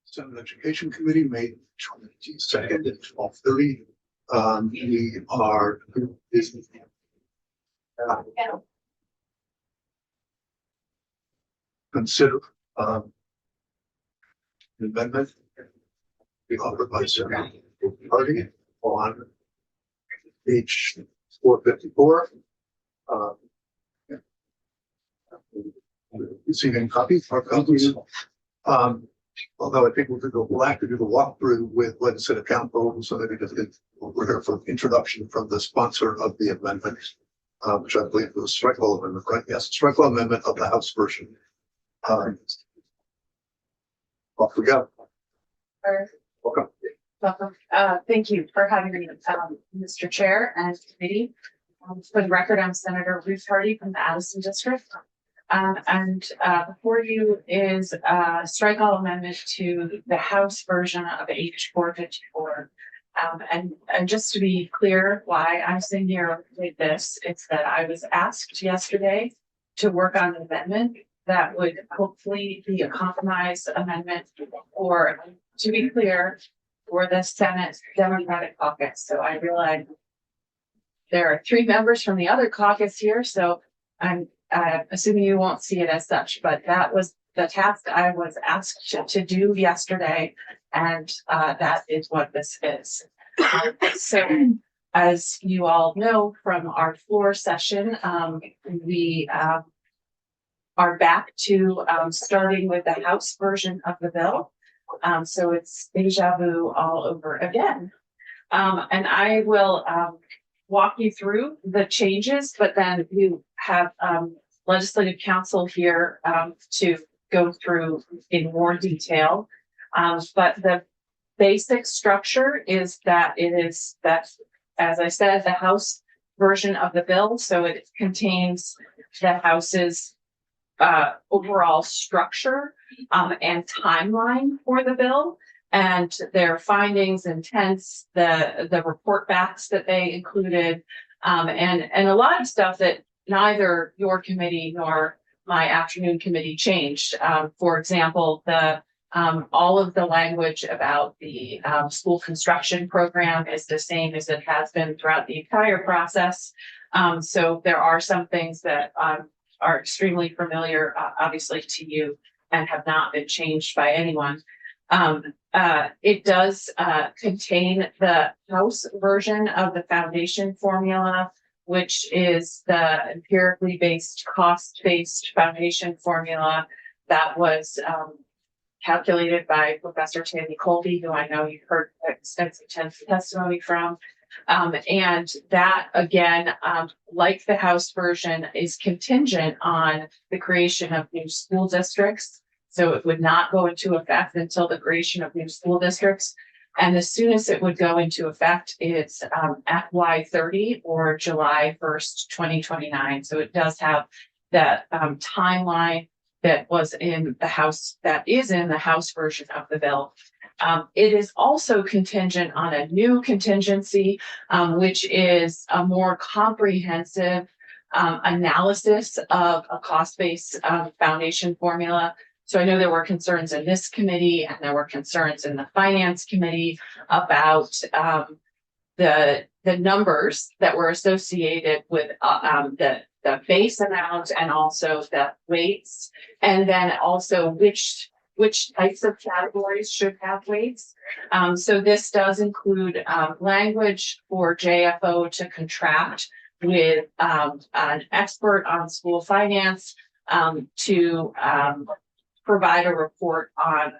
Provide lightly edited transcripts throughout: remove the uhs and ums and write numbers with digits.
Senate Education Committee, May 22nd at 12:30. We are consider amendment be offered by Senator Party on page 454. Receiving copies, hard copies. Although I think we'll have to do the walkthrough with legislative counsel, so that we're here for introduction from the sponsor of the amendment, which I believe was Strickle amendment, right? Yes, Strickle amendment of the House version. Off we go. Welcome. Welcome. Thank you for having me, Mr. Chair and committee. For the record, I'm Senator Ruth Hardy from the Addison District. Before you is a strike-all amendment to the House version of H 454. And just to be clear why I'm sitting here with this, it's that I was asked yesterday to work on an amendment that would hopefully be a compromise amendment, or to be clear, for the Senate Democratic caucus. So I realize there are 3 members from the other caucus here, so I'm assuming you won't see it as such, but that was the task I was asked to do yesterday, and that is what this is. So as you all know from our floor session, we are back to starting with the House version of the bill. So it's deja vu all over again. And I will walk you through the changes, but then you have legislative counsel here to go through in more detail. But the basic structure is that as I said, the House version of the bill. So it contains the House's overall structure and timeline for the bill, and their findings, intents, the report backs that they included, and a lot of stuff that neither your committee nor my afternoon committee changed. For example, all of the language about the school construction program is the same as it has been throughout the entire process. So there are some things that are extremely familiar, obviously, to you and have not been changed by anyone. It does contain the House version of the foundation formula, which is the empirically based, cost-based foundation formula that was calculated by Professor Tammy Colby, who I know you've heard extensive testimony from. And that, again, like the House version, is contingent on the creation of new school districts. So it would not go into effect until the creation of new school districts. And the soonest it would go into effect is FY30 or July 1st, 2029. So it does have that timeline that was in the House, that is in the House version of the bill. It is also contingent on a new contingency, which is a more comprehensive analysis of a cost-based foundation formula. So I know there were concerns in this committee, and there were concerns in the Finance Committee about the numbers that were associated with the base amount, and also the weights, and then also which types of categories should have weights. So this does include language for JFO to contract with an expert on school finance to provide a report on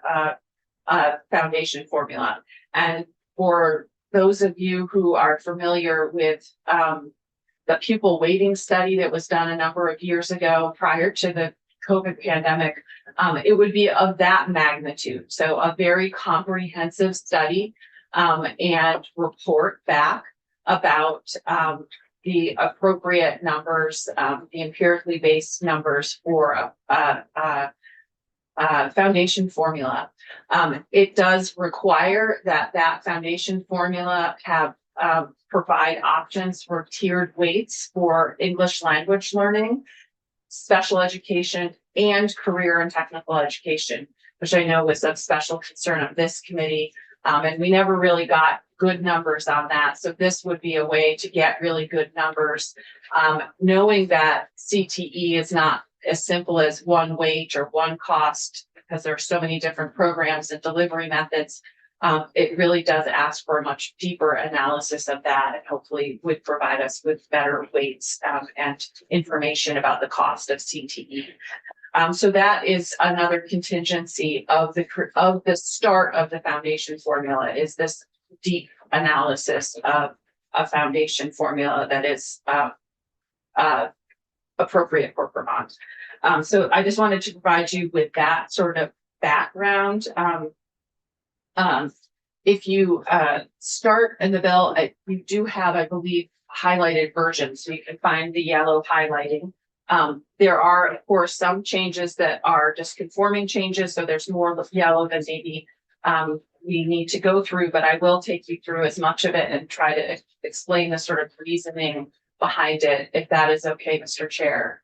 a foundation formula. And for those of you who are familiar with the pupil weighting study that was done a number of years ago prior to the COVID pandemic, it would be of that magnitude. So a very comprehensive study and report back about the appropriate numbers, the empirically based numbers for foundation formula. It does require that foundation formula have provide options for tiered weights for English language learning. special education and career and technical education, which I know was of special concern of this committee. And we never really got good numbers on that. So this would be a way to get really good numbers, knowing that CTE is not as simple as one wage or one cost, because there are so many different programs and delivery methods. It really does ask for a much deeper analysis of that, and hopefully would provide us with better weights and information about the cost of CTE. So that is another contingency of the start of the foundation formula, is this deep analysis of a foundation formula that is appropriate for Vermont. So I just wanted to provide you with that sort of background. If you start in the bill, you do have, I believe, highlighted versions, so you can find the yellow highlighting. There are, of course, some changes that are just conforming changes, so there's more of yellow than maybe we need to go through, but I will take you through as much of it and try to explain the sort of reasoning behind it, if that is okay, Mr. Chair.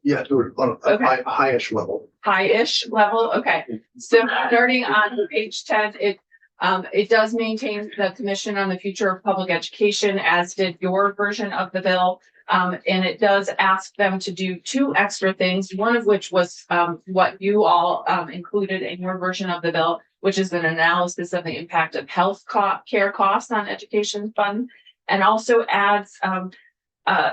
Yeah, do it on a Okay. high-ish level. High-ish level, okay. So starting on page 10, it does maintain the Commission on the Future of Public Education, as did your version of the bill. And it does ask them to do two extra things, one of which was what you all included in your version of the bill, which is an analysis of the impact of health care costs on education fund, and also adds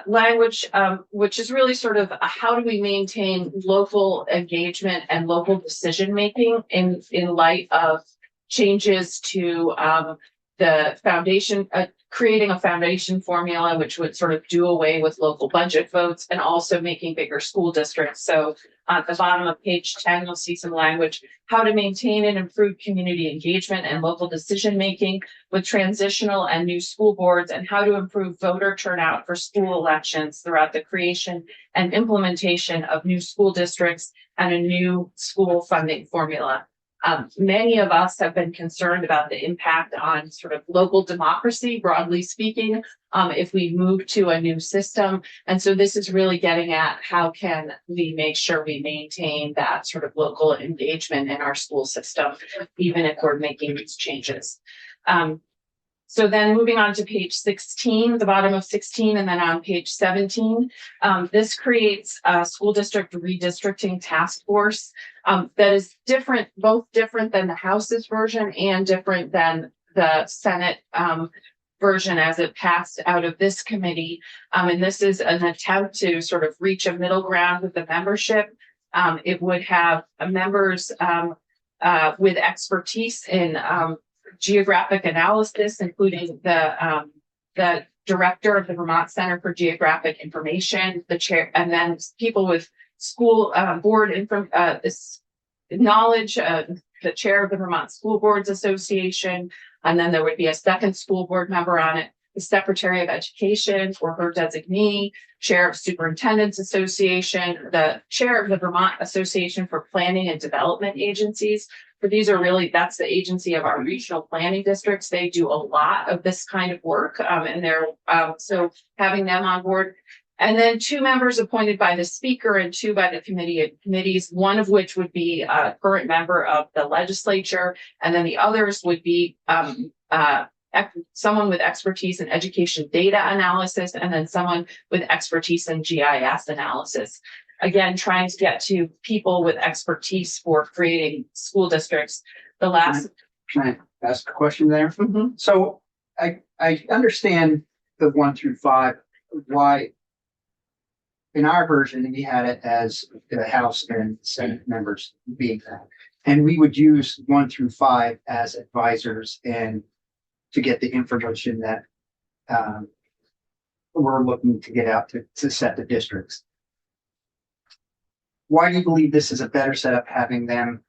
language, which is really sort of how do we maintain local engagement and local decision making in light of changes to the foundation, creating a foundation formula, which would sort of do away with local budget votes and also making bigger school districts. So at the bottom of page 10, you'll see some language, how to maintain and improve community engagement and local decision making with transitional and new school boards, and how to improve voter turnout for school elections throughout the creation and implementation of new school districts and a new school funding formula. Many of us have been concerned about the impact on sort of local democracy, broadly speaking, if we move to a new system. And so this is really getting at how can we make sure we maintain that sort of local engagement in our school system, even if we're making these changes. So then moving on to page 16, the bottom of 16, and then on page 17, this creates a school district redistricting task force that is different, both different than the House's version and different than the Senate version as it passed out of this committee. And this is an attempt to sort of reach a middle ground with the membership. It would have members with expertise in geographic analysis, including the director of the Vermont Center for Geographic Information, the chair, and then people with school board knowledge, the chair of the Vermont School Boards Association, and then there would be a second school board member on it, the Secretary of Education or her designee, chair of Superintendents Association, the chair of the Vermont Association for Planning and Development Agencies. But these are really, that's the agency of our regional planning districts. They do a lot of this kind of work, and they're so having them on board. And then two members appointed by the speaker and two by the committees, one of which would be a current member of the legislature, and then the others would be someone with expertise in education data analysis, and then someone with expertise in GIS analysis. Again, trying to get to people with expertise for creating school districts. The last. Can I ask a question there? Mhm. So I understand the 1 through 5, why in our version, we had it as the House and Senate members being that. And we would use 1 through 5 as advisors and to get the information that we're looking to get out to set the districts. Why do you believe this is a better setup, having them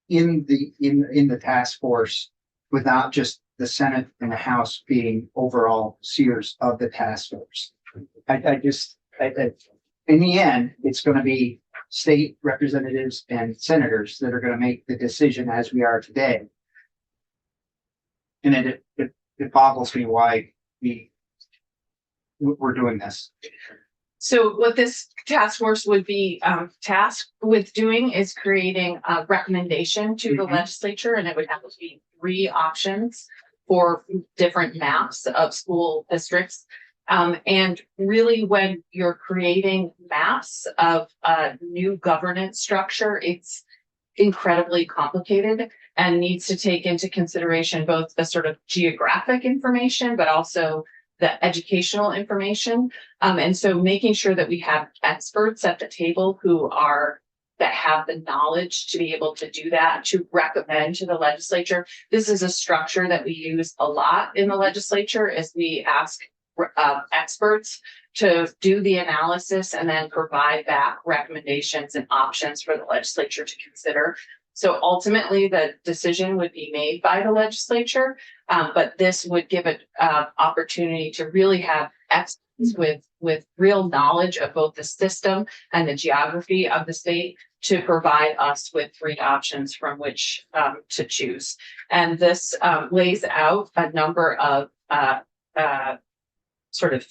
in the task force without just the Senate and the House being overall seers of the task force? In the end, it's going to be state representatives and senators that are going to make the decision as we are today. And it boggles me why we're doing this. So what this task force would be tasked with doing is creating a recommendation to the Mhm. legislature, and it would have to be 3 options for different maps of school districts. And really, when you're creating maps of a new governance structure, it's incredibly complicated and needs to take into consideration both the sort of geographic information, but also the educational information. And so making sure that we have experts at the table that have the knowledge to be able to do that, to recommend to the legislature. This is a structure that we use a lot in the legislature, is we ask experts to do the analysis and then provide back recommendations and options for the legislature to consider. So ultimately, the decision would be made by the legislature, but this would give it opportunity to really have experts with real knowledge of both the system and the geography of the state to provide us with 3 options from which to choose. And this lays out a number of sort of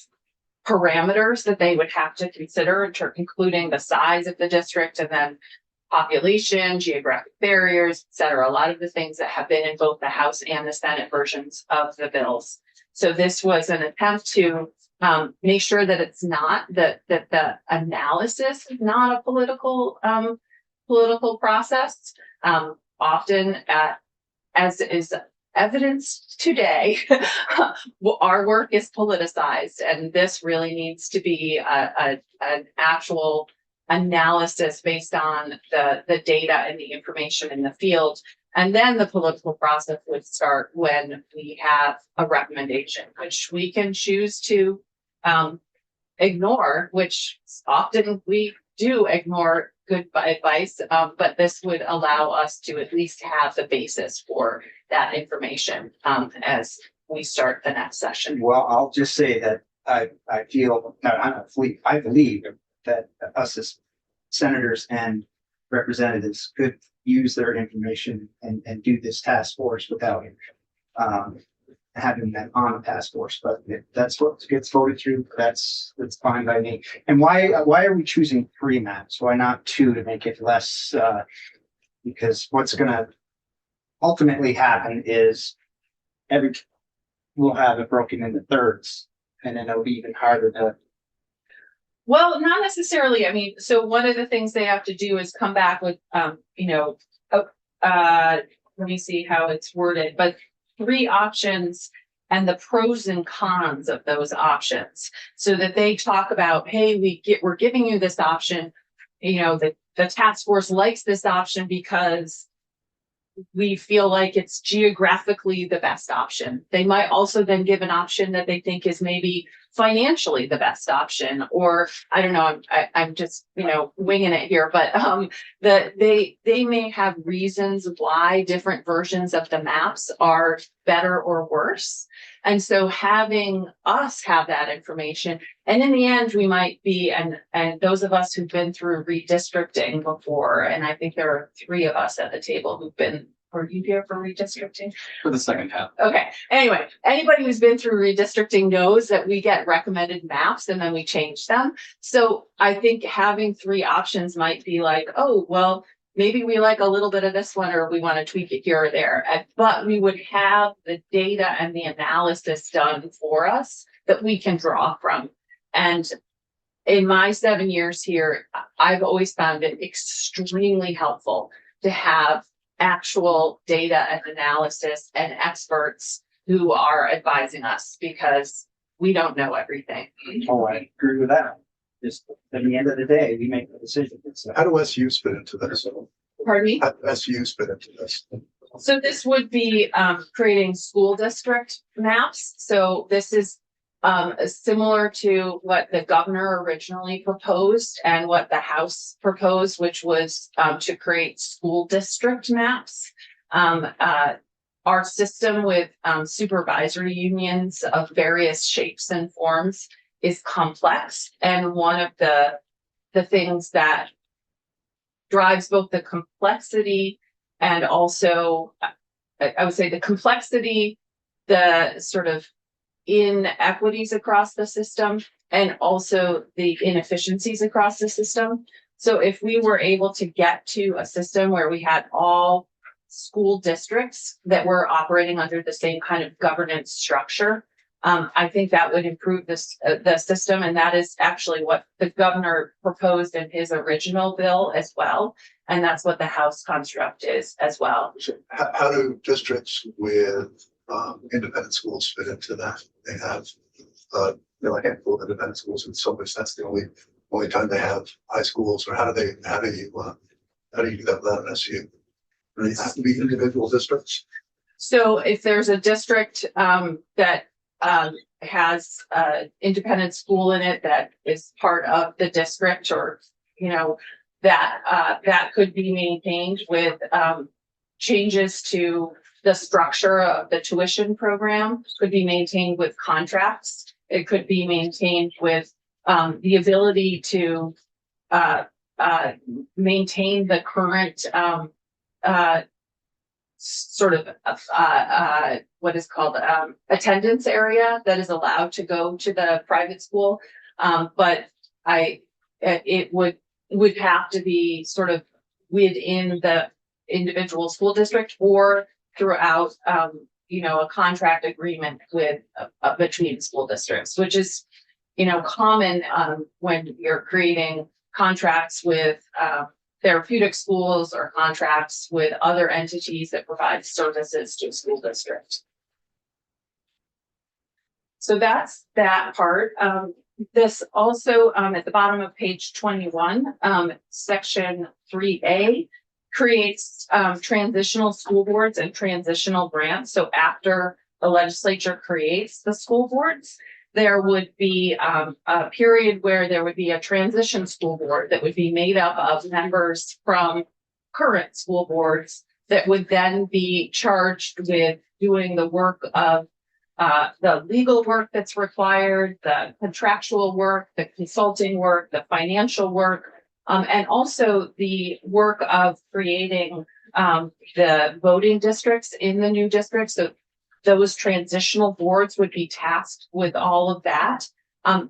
parameters that they would have to consider, including the size of the district and then population, geographic barriers, et cetera. A lot of the things that have been in both the House and the Senate versions of the bills. So this was an attempt to make sure that it's not that the analysis is not a political process. Often, as is evidenced today, our work is politicized, and this really needs to be an actual analysis based on the data and the information in the field. And then the political process would start when we have a recommendation, which we can choose to ignore, which often we do ignore good advice, but this would allow us to at least have the basis for that information as we start the next session. Well, I'll just say that I feel, I believe that us as senators and representatives could use their information and do this task force without having them on a task force. But if that's what gets voted through, that's fine by me. And why are we choosing 3 maps? Why not 2 to make it less? Because what's going to ultimately happen is we'll have it broken into thirds, and then it'll be even harder to. Well, not necessarily. I mean, so one of the things they have to do is come back with, let me see how it's worded, but 3 options and the pros and cons of those options, so that they talk about, hey, we're giving you this option. The task force likes this option because we feel like it's geographically the best option. They might also then give an option that they think is maybe financially the best option, or I don't know, I'm just, winging it here, but they may have reasons why different versions of the maps are better or worse. And so having us have that information, and in the end, we might be, and those of us who've been through redistricting before, and I think there are 3 of us at the table who've been, were you here for redistricting? For the second half. Okay. Anyway, anybody who's been through redistricting knows that we get recommended maps and then we change them. So I think having 3 options might be like, oh, well, maybe we like a little bit of this one, or we want to tweak it here or there. But we would have the data and the analysis done for us that we can draw from. And in my 7 years here, I've always found it extremely helpful to have actual data and analysis and experts who are advising us, because we don't know everything. Oh, I agree with that. Just at the end of the day, we make the decision. How do SUs fit into this? Pardon me? How do SUs fit into this? So this would be creating school district maps. So this is similar to what the governor originally proposed and what the House proposed, which was to create school district maps. Our system with supervisory unions of various shapes and forms is complex, and one of the things that drives both the complexity and also, I would say, the complexity, the sort of inequities across the system and also the inefficiencies across the system. So if we were able to get to a system where we had all school districts that were operating under the same kind of governance structure, I think that would improve this, the system. And that is actually what the governor proposed in his original bill as well. And that's what the House construct is as well. So how do districts with independent schools fit into that? They have you know, a handful of independent schools, in some ways that's the only time they have high schools, or how do you do that without an SU? Do they have to be individual districts? So if there's a district that has an independent school in it that is part of the district, or, you know, that could be maintained with changes to the structure of the tuition program, could be maintained with contracts. It could be maintained with the ability to maintain the current sort of what is called attendance area that is allowed to go to the private school. But it would have to be sort of within the individual school district or throughout, you know, a contract agreement with between school districts, which is, you know, common when you're creating contracts with therapeutic schools or contracts with other entities that provide services to a school district. So that's that part. This also at the bottom of page 21, section 3A creates transitional school boards and transitional grants. So after the legislature creates the school boards, there would be a period where there would be a transition school board that would be made up of members from current school boards that would then be charged with doing the work of the legal work that's required, the contractual work, the consulting work, the financial work, and also the work of creating the voting districts in the new districts. So those transitional boards would be tasked with all of that.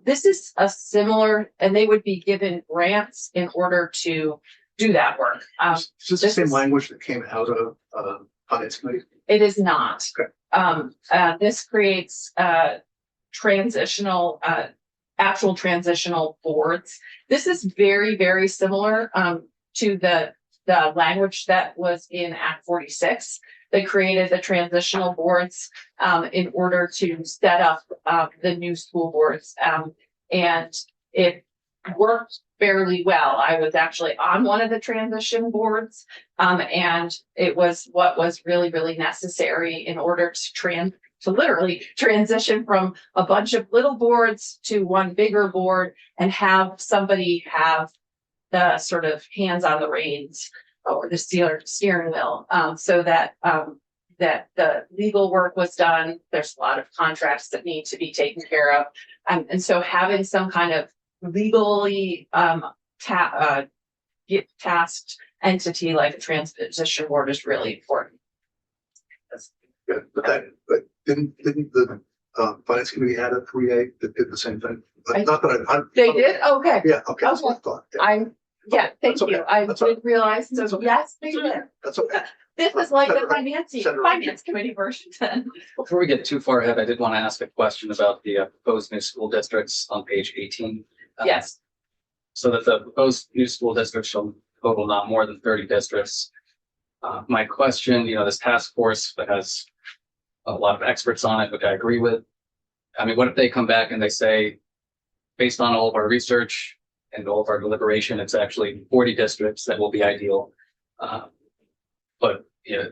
This is a similar, and they would be given grants in order to do that work. Is this the same language that came out of finance committee? It is not. Okay. This creates transitional, actual transitional boards. This is very, very similar to the language that was in Act 46. They created the transitional boards in order to set up the new school boards. And it worked fairly well. I was actually on one of the transition boards, and it was what was really, really necessary in order to literally transition from a bunch of little boards to one bigger board and have somebody have the sort of hands on the reins or the steering wheel, so that that the legal work was done. There's a lot of contracts that need to be taken care of, and so having some kind of legally tasked entity like a transition board is really important. Good, but didn't the finance committee add a 3A that did the same thing? Not that I. They did? Okay. Yeah, okay, that's what I thought. Yeah. Thank That's okay. you. I That's all did realize, That's so okay. yes, they did. That's okay. This is like the Senator. finance committee version then. Before we get too far ahead, I did want to ask a question about the proposed new school districts on page 18. Yes. So that the proposed new school districts shall total not more than 30 districts. My question, you know, this task force that has a lot of experts on it, which I agree with. I mean, what if they come back and they say, based on all of our research and all of our deliberation, it's actually 40 districts that will be ideal. But yeah,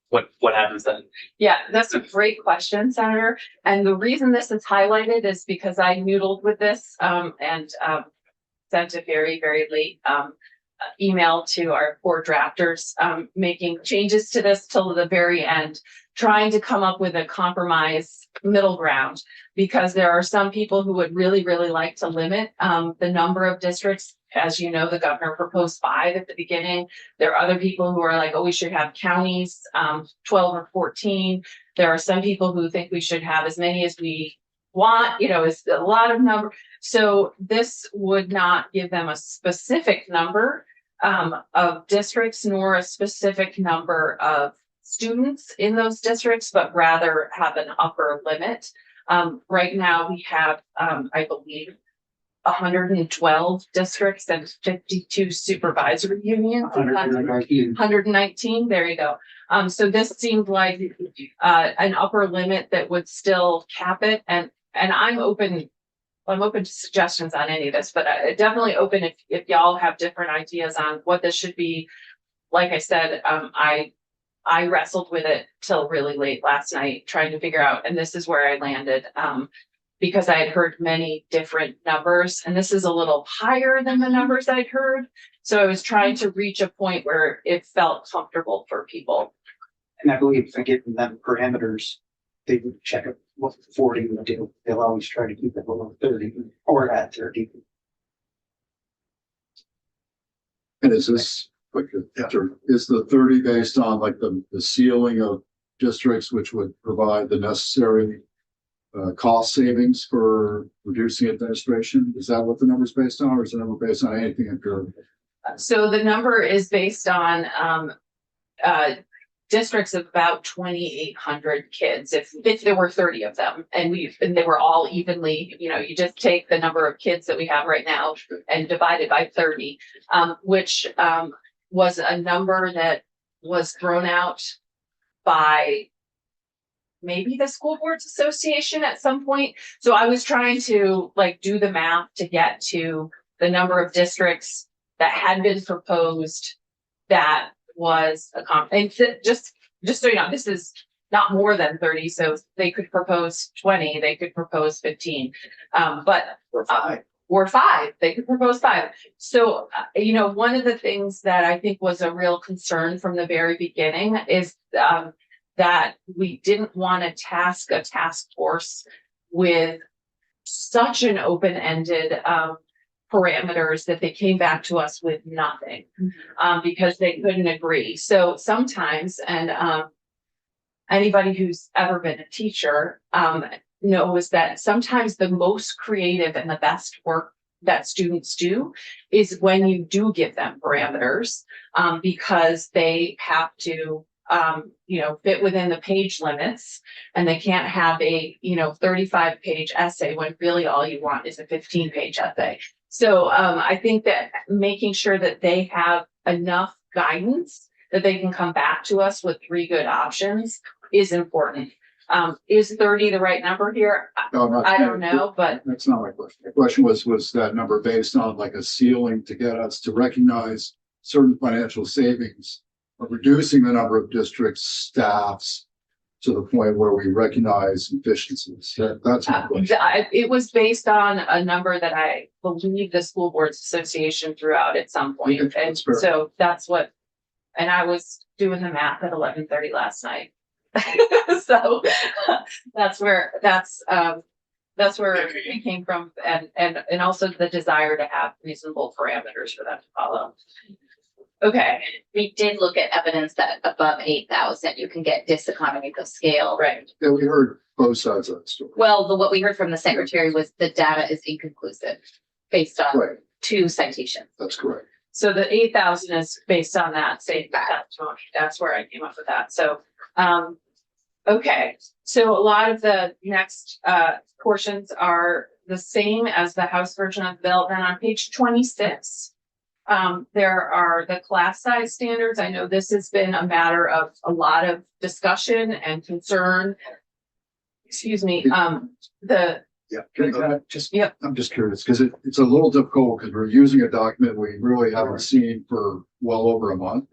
what happens then? Yeah, that's a great question, Senator. And the reason this is highlighted is because I noodled with this and sent a very, very late email to our core drafters, making changes to this till the very end, trying to come up with a compromise middle ground, because there are some people who would really, really like to limit the number of districts. As you know, the governor proposed 5 at the beginning. There are other people who are like, oh, we should have counties, 12 or 14. There are some people who think we should have as many as we want, you know, it's a lot of number. So this would not give them a specific number of districts nor a specific number of students in those districts, but rather have an upper limit. Right now we have, I believe, 112 districts and 52 supervisory unions. 119, there you go. So this seemed like an upper limit that would still cap it, and I'm open to suggestions on any of this, but definitely open if y'all have different ideas on what this should be. Like I said, I wrestled with it till really late last night trying to figure out, and this is where I landed. Because I had heard many different numbers, and this is a little higher than the numbers I'd heard. So I was trying to reach a point where it felt comfortable for people. And I believe if I give them parameters, they would check it what 40 would do. They'll always try to keep it below 30 or at 30. And is this, like, is the 30 based on like the ceiling of districts, which would provide the necessary cost savings for reducing administration? Is that what the number is based on, or is the number based on anything empirical? So the number is based on districts of about 2,800 kids, if there were 30 of them, and they were all evenly, you know, you just take the number of kids that we have right now and divide it by 30, which was a number that was thrown out by maybe the School Boards Association at some point. So I was trying to like do the math to get to the number of districts that had been proposed that was and just so you know, this is not more than 30. So they could propose 20, they could propose 15, but or five, they could propose 5. So, you know, one of the things that I think was a real concern from the very beginning is that we didn't want to task a task force with such an open-ended parameters that they came back to us with nothing, because they couldn't agree. So sometimes, and anybody who's ever been a teacher knows that sometimes the most creative and the best work that students do is when you do give them parameters, because they have to you know, fit within the page limits, and they can't have a, you know, 35-page essay when really all you want is a 15-page essay. So I think that making sure that they have enough guidance that they can come back to us with 3 good options is important. Is 30 the right number here? No, I don't know, but that's not my question. The question was that number based on like a ceiling to get us to recognize certain financial savings of reducing the number of districts, staffs, to the point where we recognize efficiencies. That's my question. it was based on a number that I believe the School Boards Association threw out at some point. Okay, And that's fair. so that's what, and I was doing the math at 11:30 last night. So that's where it came from, and also the desire to have reasonable parameters for them to follow. Okay, We did look at evidence that above 8,000, you can get diseconomies of scale. right. Yeah, we heard both sides of that story. Well, what we heard from the secretary was the data is inconclusive based on Right, 2 citations. that's correct. So the 8,000 is based on that, say that's where I came up with that. So, okay. So a lot of the next portions are the same as the House version of the bill. Then on page 26, there are the class size standards. I know this has been a matter of a lot of discussion and concern. Excuse me, Yeah. Can I just, Yep. I'm just curious, because it's a little difficult because we're using a document we really haven't seen for well over a month.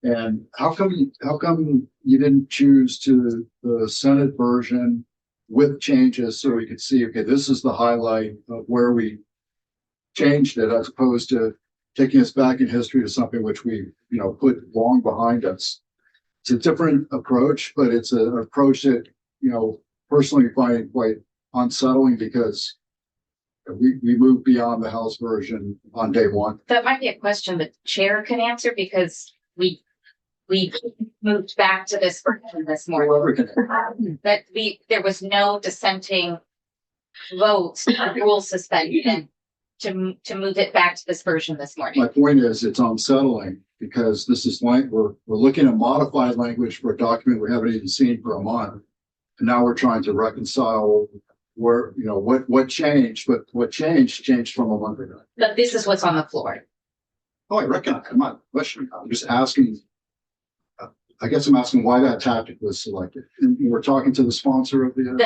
And how come you didn't choose to the Senate version with changes so we could see, okay, this is the highlight of where we changed it, as opposed to taking us back in history to something which we, you know, put long behind us. It's a different approach, but it's an approach that, you know, personally find quite unsettling, because we moved beyond the House version on day one. That might be a question the chair can answer, because we moved back to this version this morning. Whoever can, There was no dissenting vote on rule suspension to move it back to this version this morning. my point is, it's unsettling because this is like, we're looking at modified language for a document we haven't even seen for a month. And now we're trying to reconcile where, you know, what changed, but what changed from a month ago. But this is what's on the floor. Oh, I recognize, I'm not questioning, I'm just asking. I guess I'm asking why that tactic was selected. And we're talking to the sponsor of the.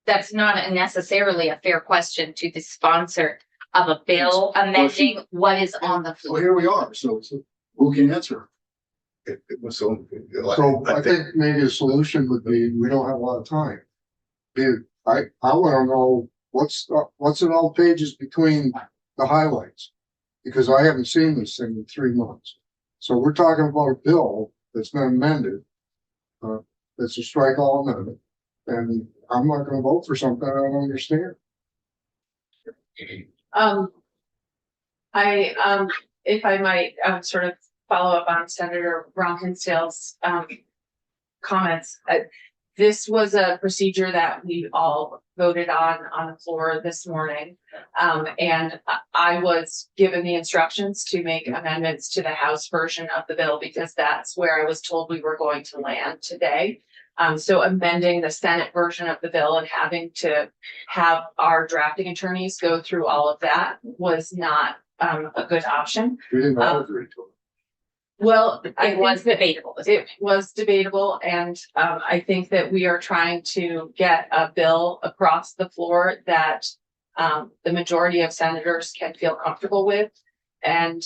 That's not necessarily a fair question to the sponsor of a bill amending what is on the Well, floor. here we are, so who can answer? It was so. So I think maybe a solution would be, we don't have a lot of time. Dude, I wanna know what's in all pages between the highlights. Because I haven't seen this thing in 3 months. So we're talking about a bill that's been amended. That's a strike all amendment. And I'm not gonna vote for something I don't understand. If I might, sort of follow up on Senator Ron Hinsdale's, comments. This was a procedure that we all voted on the floor this morning. And I was given the instructions to make amendments to the House version of the bill because that's where I was told we were going to land today. So amending the Senate version of the bill and having to have our drafting attorneys go through all of that was not a good option. We didn't all agree to it. Well, It was debatable. it was debatable, and I think that we are trying to get a bill across the floor that the majority of senators can feel comfortable with. And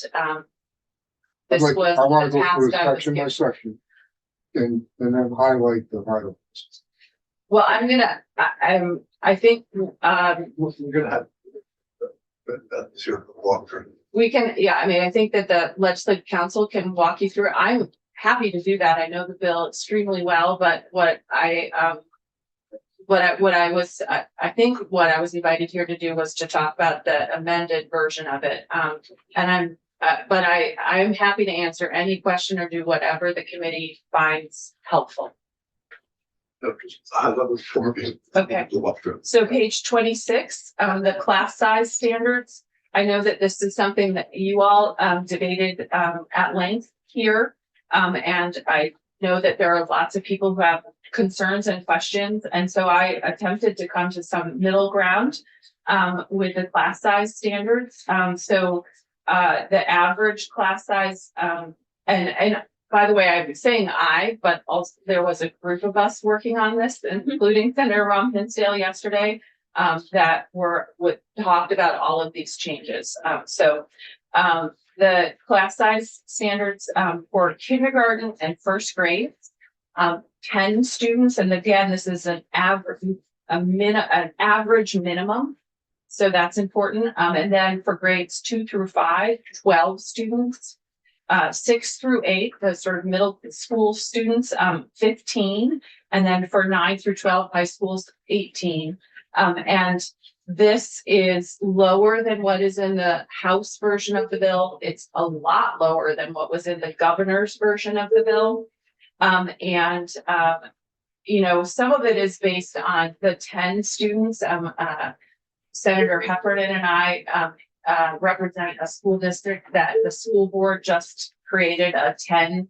this I was wanna the go through task I was section by given. section. And then highlight the highlights. Well, I think We're gonna have. Zero walkthrough. we can, yeah, I mean, I think that the legislative council can walk you through it. I'm happy to do that. I know the bill extremely well, but I think what I was invited here to do was to talk about the amended version of it. And I'm happy to answer any question or do whatever the committee finds helpful. High level overview. Okay. The walkthrough. So page 26, the class size standards. I know that this is something that you all debated at length here. And I know that there are lots of people who have concerns and questions. And so I attempted to come to some middle ground with the class size standards. So the average class size, and by the way, I'm saying but also there was a group of us working on this, including Senator Ron Hinsdale yesterday, that talked about all of these changes. The class size standards for kindergarten and first grade, 10 students, and again, this is an average minimum. So that's important. And then for grades 2 through 5, 12 students. 6 through 8, the sort of middle school students, 15, and then for 9 through 12 high schools, 18. And this is lower than what is in the House version of the bill. It's a lot lower than what was in the governor's version of the bill. You know, some of it is based on the 10 students. Senator Heffernan and I represent a school district that the school board just created a 10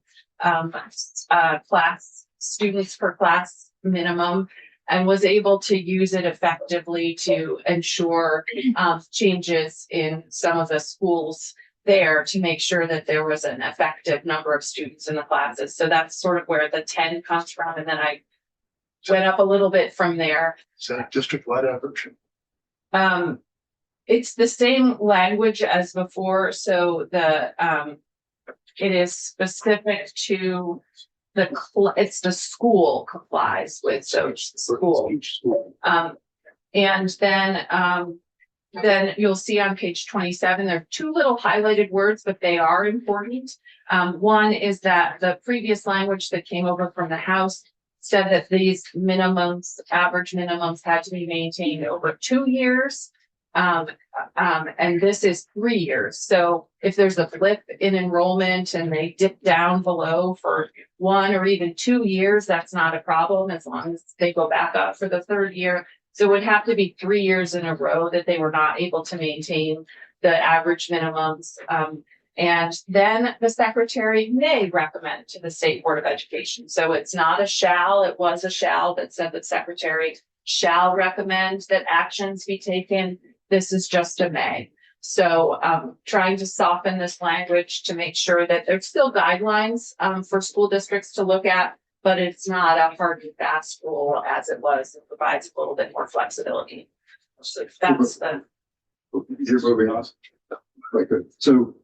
class students per class minimum and was able to use it effectively to ensure changes in some of the schools there to make sure that there was an effective number of students in the classes. So that's sort of where the 10 comes from. And then I went up a little bit from there. Is that a district-wide average? It's the same language as before, so it is specific to it's the school complies with, so school. Each school. And then you'll see on page 27, there are 2 little highlighted words, but they are important. One is that the previous language that came over from the House said that these minimums, average minimums, had to be maintained over 2 years. And this is 3 years. So if there's a blip in enrollment and they dip down below for 1 or even 2 years, that's not a problem as long as they go back up for the 3rd year. So it would have to be 3 years in a row that they were not able to maintain the average minimums. And then the secretary may recommend to the State Board of Education. So it's not a shall, it was a shall that said the secretary shall recommend that actions be taken. This is just a may. So trying to soften this language to make sure that there's still guidelines for school districts to look at, but it's not a hard and fast rule as it was. It provides a little bit more flexibility. So that's the. You're moving on. Quite good. So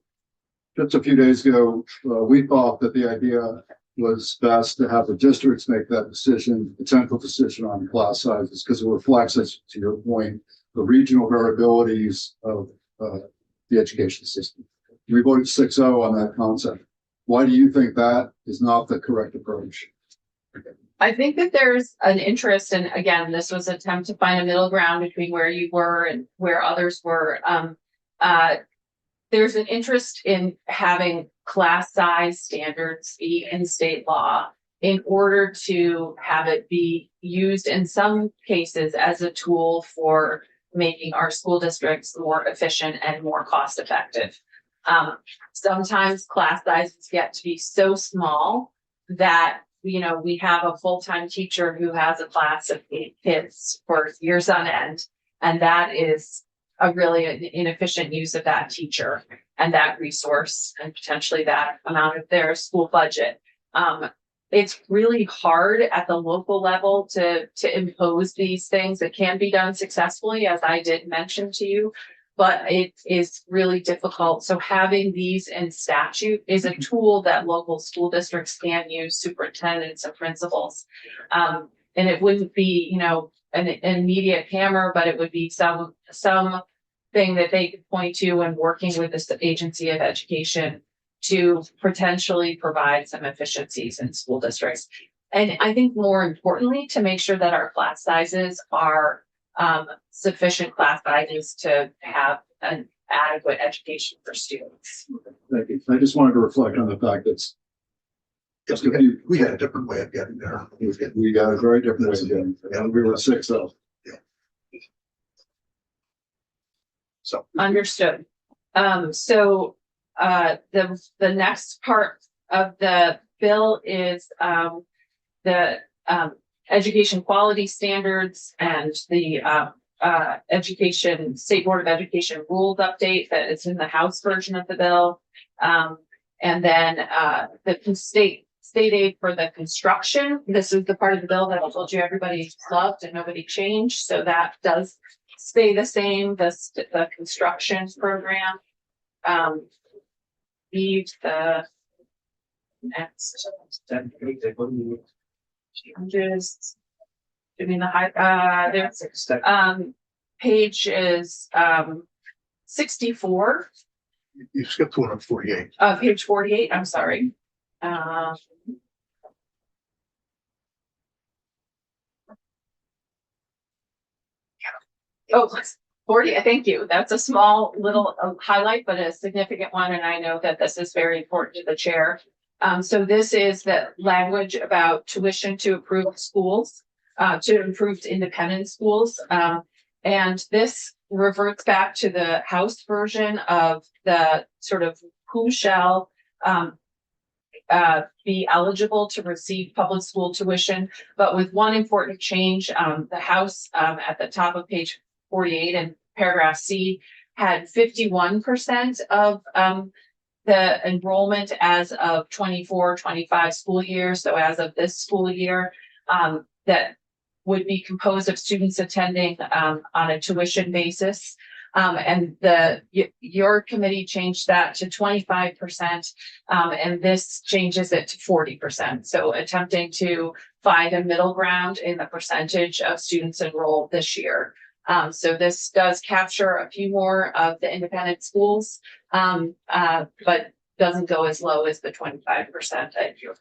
just a few days ago, we thought that the idea was best to have the districts make that decision, potential decision on class sizes, because it reflects, as to your point, the regional variabilities of the education system. We voted 6-0 on that concept. Why do you think that is not the correct approach? I think that there's an interest, and again, this was an attempt to find a middle ground between where you were and where others were. There's an interest in having class size standards be in state law in order to have it be used in some cases as a tool for making our school districts more efficient and more cost effective. Sometimes class sizes get to be so small that, you know, we have a full-time teacher who has a class of 8 kids for years on end, and that is a really inefficient use of that teacher and that resource and potentially that amount of their school budget. It's really hard at the local level to impose these things. It can be done successfully, as I did mention to you, but it is really difficult. So having these in statute is a tool that local school districts can use, superintendents and principals. And it wouldn't be, you know, an immediate hammer, but it would be some thing that they could point to when working with this agency of education to potentially provide some efficiencies in school districts. And I think more importantly, to make sure that our class sizes are sufficient class sizes to have an adequate education for students. Thank you. I just wanted to reflect on the fact that Yes, we had a different way of getting there. we got a very different way of getting there, and we were 6-0. So Understood. So the next part of the bill is the education quality standards and the State Board of Education rules update that is in the House version of the bill. And then the state aid for the construction. This is the part of the bill that I told you everybody loved and nobody changed. So that does stay the same. The construction program. Leave the next changes. I mean the high there's page is 64. you skipped 148. Page 48, I'm sorry. Oh, 40, thank you. That's a small little highlight, but a significant one. And I know that this is very important to the chair. So this is the language about tuition to approved schools, to improved independent schools. And this reverts back to the House version of the sort of who shall be eligible to receive public school tuition, but with one important change. The House at the top of page 48 and paragraph C had 51% of the enrollment as of 24-25 school year. So as of this school year, that would be composed of students attending on a tuition basis. And your committee changed that to 25%, and this changes it to 40%. So attempting to find a middle ground in the percentage of students enrolled this year. So this does capture a few more of the independent schools, but doesn't go as low as the 25% that you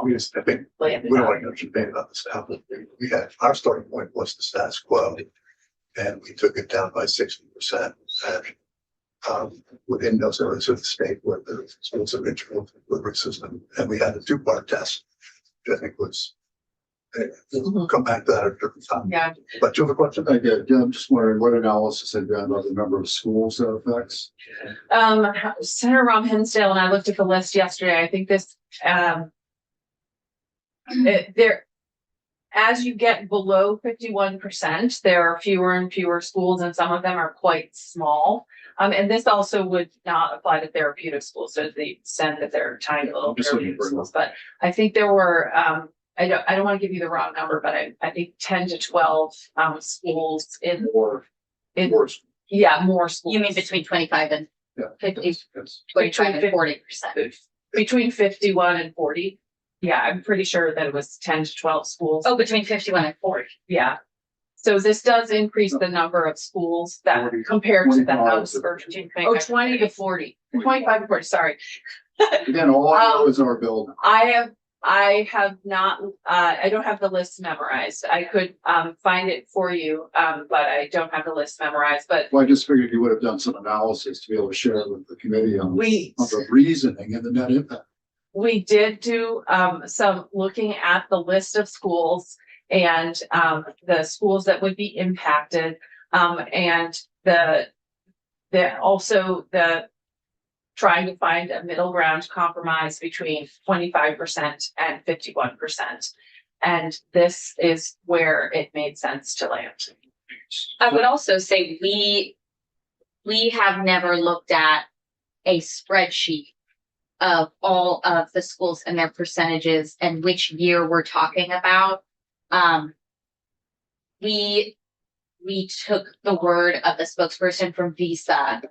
We just, I think, we don't want to know anything about the staff. We had, our starting point was the status quo. and we took it down by 60%. And within those areas of the state where the schools of integral delivery system, and we had a 2-part test, which I think was, we'll come back to that at a different time. Yeah, But you have a question? I did. Yeah, I'm just wondering what analysis have you done about the number of schools that affects? Senator Rom Hinsdale and I looked at the list yesterday. I think this, there, as you get below 51%, there are fewer and fewer schools, and some of them are quite small. And this also would not apply to therapeutic schools to the extent that they're tiny little Just looking therapeutic for- schools. But I think there were, I don't want to give you the wrong number, but I think 10 to 12 schools in, Or yeah, more schools. You mean between 25 and Yeah. 50, Yes. 25 and 40%? Between 51 and 40. Yeah, I'm pretty sure that it was 10 to 12 schools. Oh, between 51 and 40. Yeah. So this does increase the number of schools that 40, compared to the 25 House to- version. Oh, 20 to 40, 25 to 40, sorry. Again, all I know is our building. I have not, I don't have the list memorized. I could, find it for you, but I don't have the list memorized, but Well, I just figured you would have done some analysis to be able to share it with the committee on We- the reasoning and the net impact. we did do, some looking at the list of schools and, the schools that would be impacted, and also the trying to find a middle ground compromise between 25% and 51%. And this is where it made sense to land. I would also say we have never looked at a spreadsheet of all of the schools and their percentages and which year we're talking about. We took the word of the spokesperson from Visa,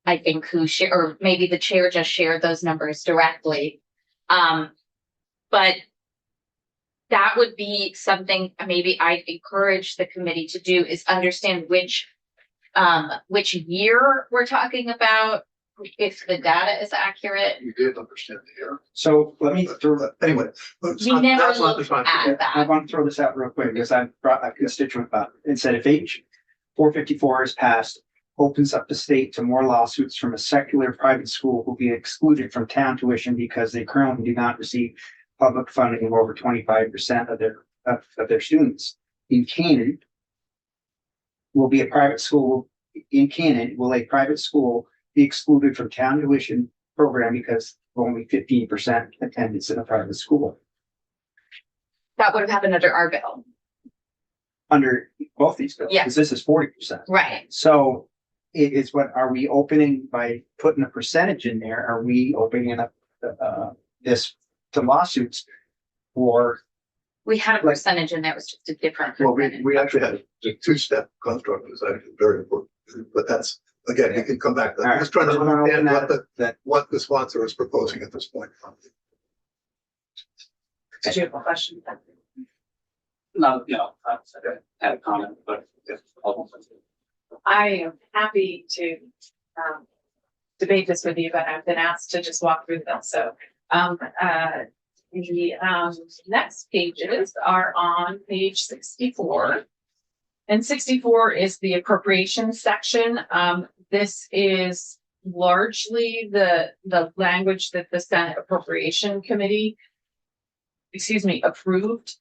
I think, who shared, or maybe the chair just shared those numbers directly. But that would be something maybe I'd encourage the committee to do, is understand which year we're talking about, if the data is accurate. You did understand the error. So let me throw, But anyway. it's We not- never that's not the looked time. at I that. want to throw this out real quick because I brought a constituent up and said if H 454 is passed, opens up the state to more lawsuits from a secular private school who will be excluded from town tuition because they currently do not receive public funding of over 25% of their students. In Canaan, will be a private school in Canaan, will a private school be excluded from town tuition program because of only 15% attendance in a private school? That would have happened under our bill. Under both these bills, Yeah. because this is 40%. Right. So it is what, are we opening by putting a percentage in there? Are we opening up this to lawsuits? Or We had a percentage in there, it was just a different Well, percentage. we actually had a 2-step construct, is actually very important, but that's, again, you can come back. to that. I'm just trying to All right. understand That- what the sponsor is proposing at this point. Did you have a question? No, I had a comment, but if. I am happy to, debate this with you, but I've been asked to just walk through them, so, the next pages are on page 64. And 64 is the appropriations section. This is largely the language that the Senate Appropriation Committee, approved.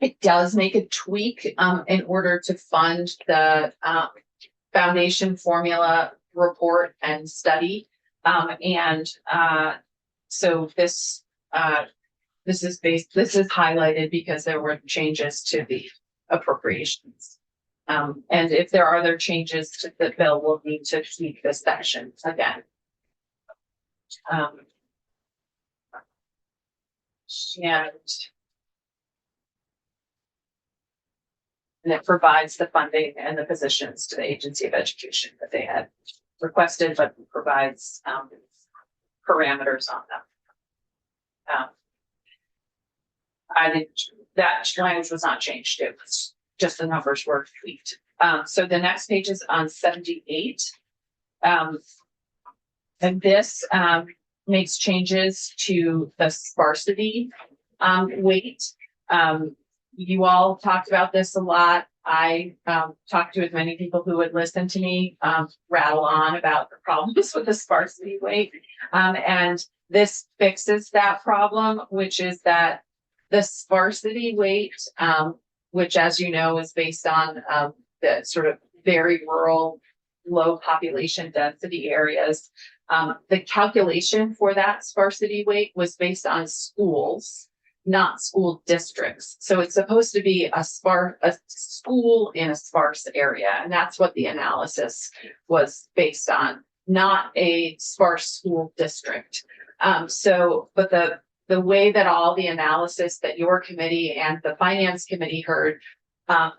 It does make a tweak in order to fund the foundation formula report and study. So this is highlighted because there were changes to the appropriations. And if there are other changes to the bill, we'll need to tweak this section again. And it provides the funding and the positions to the Agency of Education that they had requested, but provides parameters on them. That language was not changed. It was just the numbers were tweaked. So the next page is on 78. And this makes changes to the sparsity weight. You all talked about this a lot. I talked to as many people who would listen to me rattle on about the problems with the sparsity weight. And this fixes that problem, which is that the sparsity weight, which, as you know, is based on the sort of very rural, low population density areas. The calculation for that sparsity weight was based on schools, not school districts. So it's supposed to be a school in a sparse area. And that's what the analysis was based on, not a sparse school district. But the way that all the analysis that your committee and the finance committee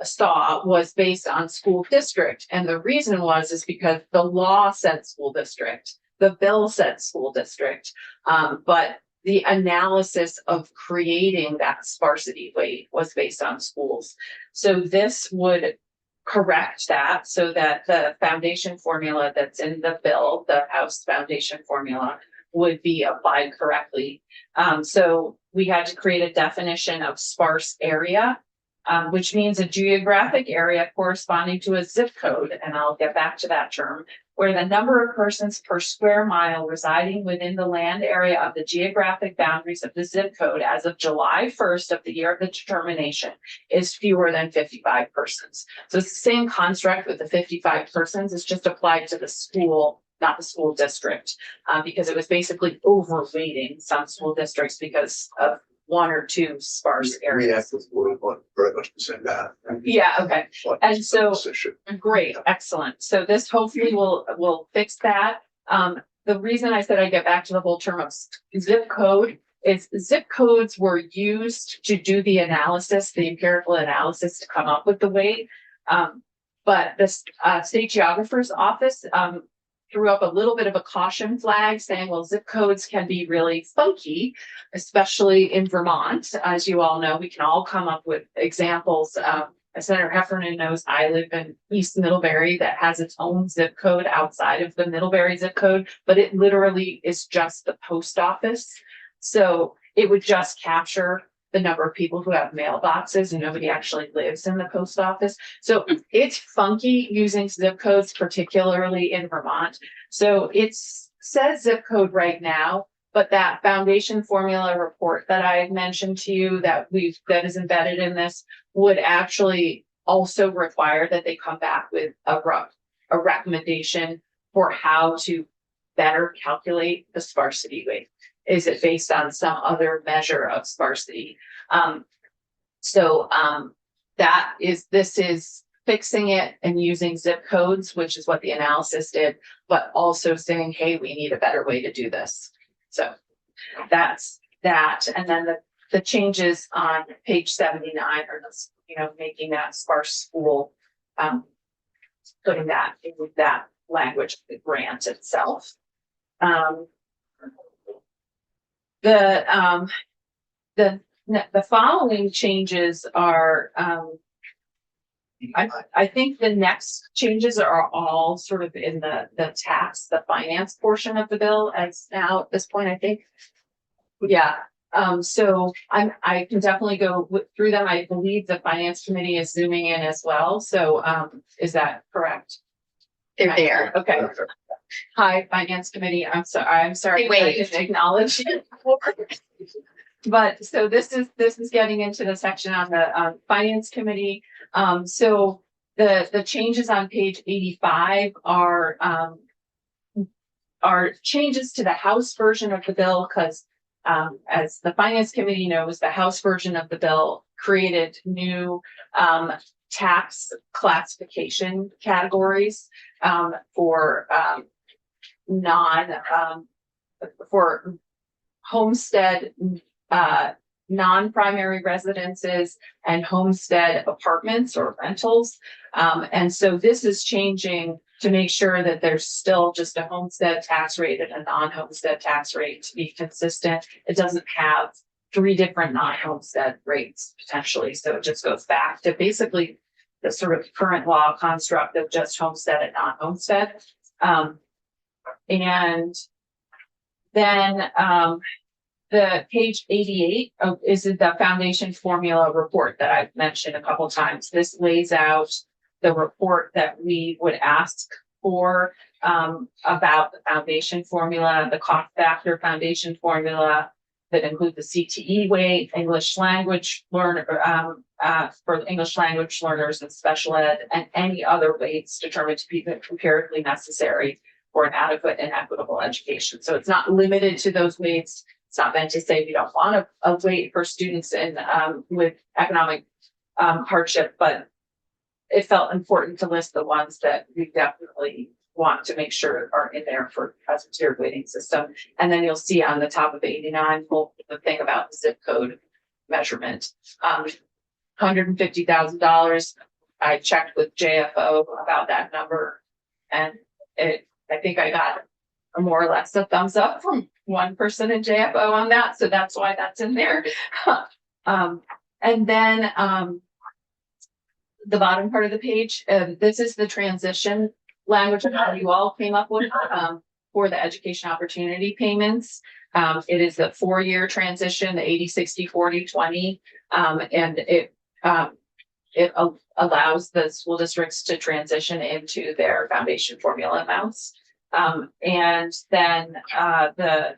saw was based on school district. And the reason is because the law said school district, the bill said school district, but the analysis of creating that sparsity weight was based on schools. So this would correct that so that the foundation formula that's in the bill, the House foundation formula, would be applied correctly. So we had to create a definition of sparse area, which means a geographic area corresponding to a zip code, and I'll get back to that term, where the number of persons per square mile residing within the land area of the geographic boundaries of the zip code as of July 1st of the year of the determination is fewer than 55 persons. So it's the same construct with the 55 persons, it's just applied to the school, not the school district, because it was basically overweighting some school districts because of one or two sparse We areas. actually would want very much to send that. Yeah, okay, And so- Position. great, excellent. So this hopefully will fix that. The reason I said I get back to the whole term of zip code is zip codes were used to do the analysis, the empirical analysis to come up with the weight. But the state geographer's office threw up a little bit of a caution flag saying, well, zip codes can be really funky, especially in Vermont. As you all know, we can all come up with examples. As Senator Heffernan knows, I live in East Middlebury that has its own zip code outside of the Middlebury zip code, but it literally is just the post office. So it would just capture the number of people who have mailboxes and nobody actually lives in the post office. So it's funky using zip codes, particularly in Vermont. So it says zip code right now, but that foundation formula report that I mentioned to you that is embedded in this would actually also require that they come back with a recommendation for how to better calculate the sparsity weight. Is it based on some other measure of sparsity? This is fixing it and using zip codes, which is what the analysis did, but also saying, hey, we need a better way to do this. So that's that. And then the changes on page 79 are this, making that sparse school, putting that in that language, the grant itself. The following changes are, I think the next changes are all sort of in the finance portion of the bill as now at this point, I think. Yeah, so I can definitely go through them. I believe the finance committee is zooming in as well. So, is that correct? They're there. Okay. Hi, finance committee. I'm sorry. Wait. I didn't acknowledge it. But so this is getting into the section on the finance committee. So the changes on page 85 are changes to the House version of the bill because as the finance committee knows, the House version of the bill created new tax classification categories for homestead non-primary residences and homestead apartments or rentals. And so this is changing to make sure that there's still just a homestead tax rate and a non-homestead tax rate to be consistent. It doesn't have 3 different non-homestead rates potentially. So it just goes back to basically the sort of current law construct of just homestead and non-homestead. And then the page 88 is the foundation formula report that I've mentioned a couple times. This lays out the report that we would ask for about the foundation formula, the cost factor foundation formula that include the CTE weight, English language learner for English language learners and special ed, and any other weights determined to be empirically necessary for an adequate and equitable education. So it's not limited to those weights. It's not meant to say we don't want a weight for students in with economic hardship, but it felt important to list the ones that we definitely want to make sure are in there for as a tiered weighting system. And then you'll see on the top of 89, the thing about the zip code measurement. $150,000. I checked with JFO about that number, and I think I got a more or less a thumbs up from one person in JFO on that. So that's why that's in there. And then the bottom part of the page, this is the transition language that you all came up with for the education opportunity payments. It is the 4-year transition, the 80, 60, 40, 20. And it allows the school districts to transition into their foundation formula amounts. And then the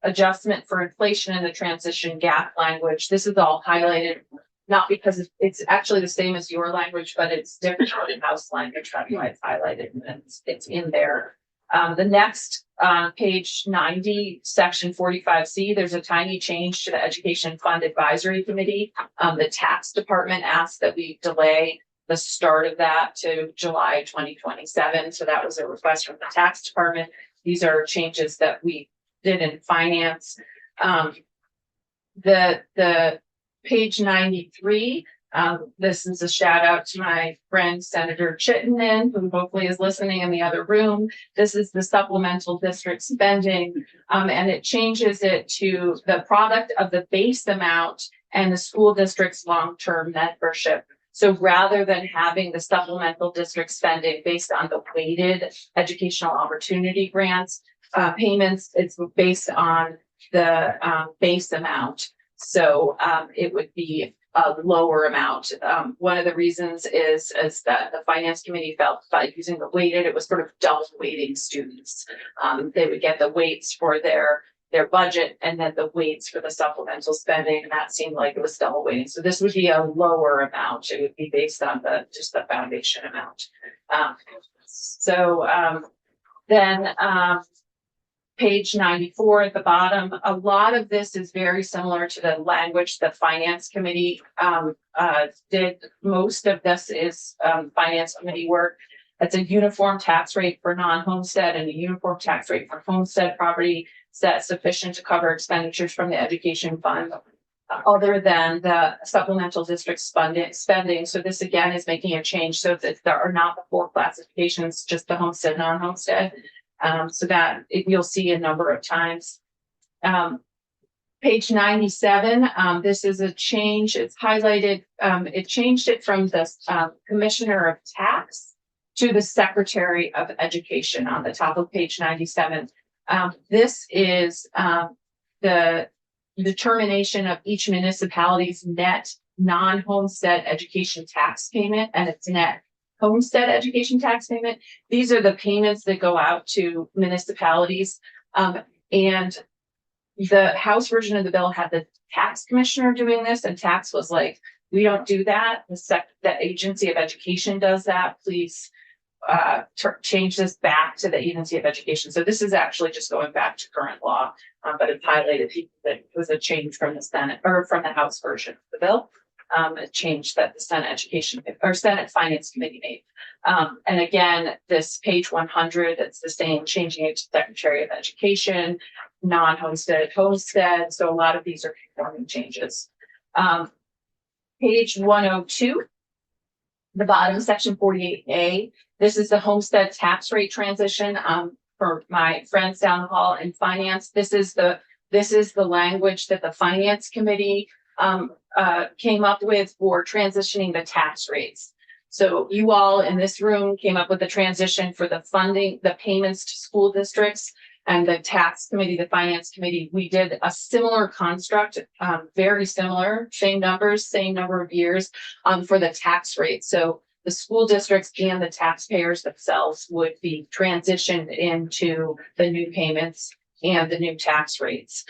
adjustment for inflation and the transition gap language, this is all highlighted, not because it's actually the same as your language, but it's different in house language. That's why it's highlighted and it's in there. The next page 90, section 45C, there's a tiny change to the Education Fund Advisory Committee. The tax department asked that we delay the start of that to July 2027. So that was a request from the tax department. These are changes that we did in finance. The page 93, this is a shout out to my friend Senator Chittenden, who hopefully is listening in the other room. This is the supplemental district spending, and it changes it to the product of the base amount and the school district's long-term membership. So rather than having the supplemental district spending based on the weighted educational opportunity grants payments, it's based on the base amount. So it would be a lower amount. One of the reasons is that the finance committee felt by using the weighted, it was sort of double weighting students. They would get the weights for their budget and then the weights for the supplemental spending, and that seemed like it was double weighting. So this would be a lower amount. It would be based on just the foundation amount. Then page 94 at the bottom, a lot of this is very similar to the language the finance committee did. Most of this is finance committee work. It's a uniform tax rate for non-homestead and a uniform tax rate for homestead property set sufficient to cover expenditures from the education fund other than the supplemental district spending. So this again is making a change so that there are not the 4 classifications, just the homestead, non-homestead. So that you'll see a number of times. Page 97, this is a change. It's highlighted. It changed it from the Commissioner of Tax to the Secretary of Education on the top of page 97. This is the determination of each municipality's net non-homestead education tax payment and its net homestead education tax payment. These are the payments that go out to municipalities. And the House version of the bill had the tax commissioner doing this, and tax was like, we don't do that. The Agency of Education does that. Please change this back to the Agency of Education. So this is actually just going back to current law, but it's highlighted that it was a change from the Senate or from the House version of the bill. A change that the Senate Education or Senate Finance Committee made. And again, this page 100, it's the same, changing it to Secretary of Education, non-homestead, homestead. So a lot of these are conforming changes. Page 102, the bottom section 48A. This is the homestead tax rate transition for my friends down the hall in finance. This is the language that the Finance Committee came up with for transitioning the tax rates. So you all in this room came up with the transition for the funding, the payments to school districts. and the tax committee, the finance committee, we did a similar construct, very similar, same numbers, same number of years, for the tax rate. So the school districts and the taxpayers themselves would be transitioned into the new payments and the new tax rates.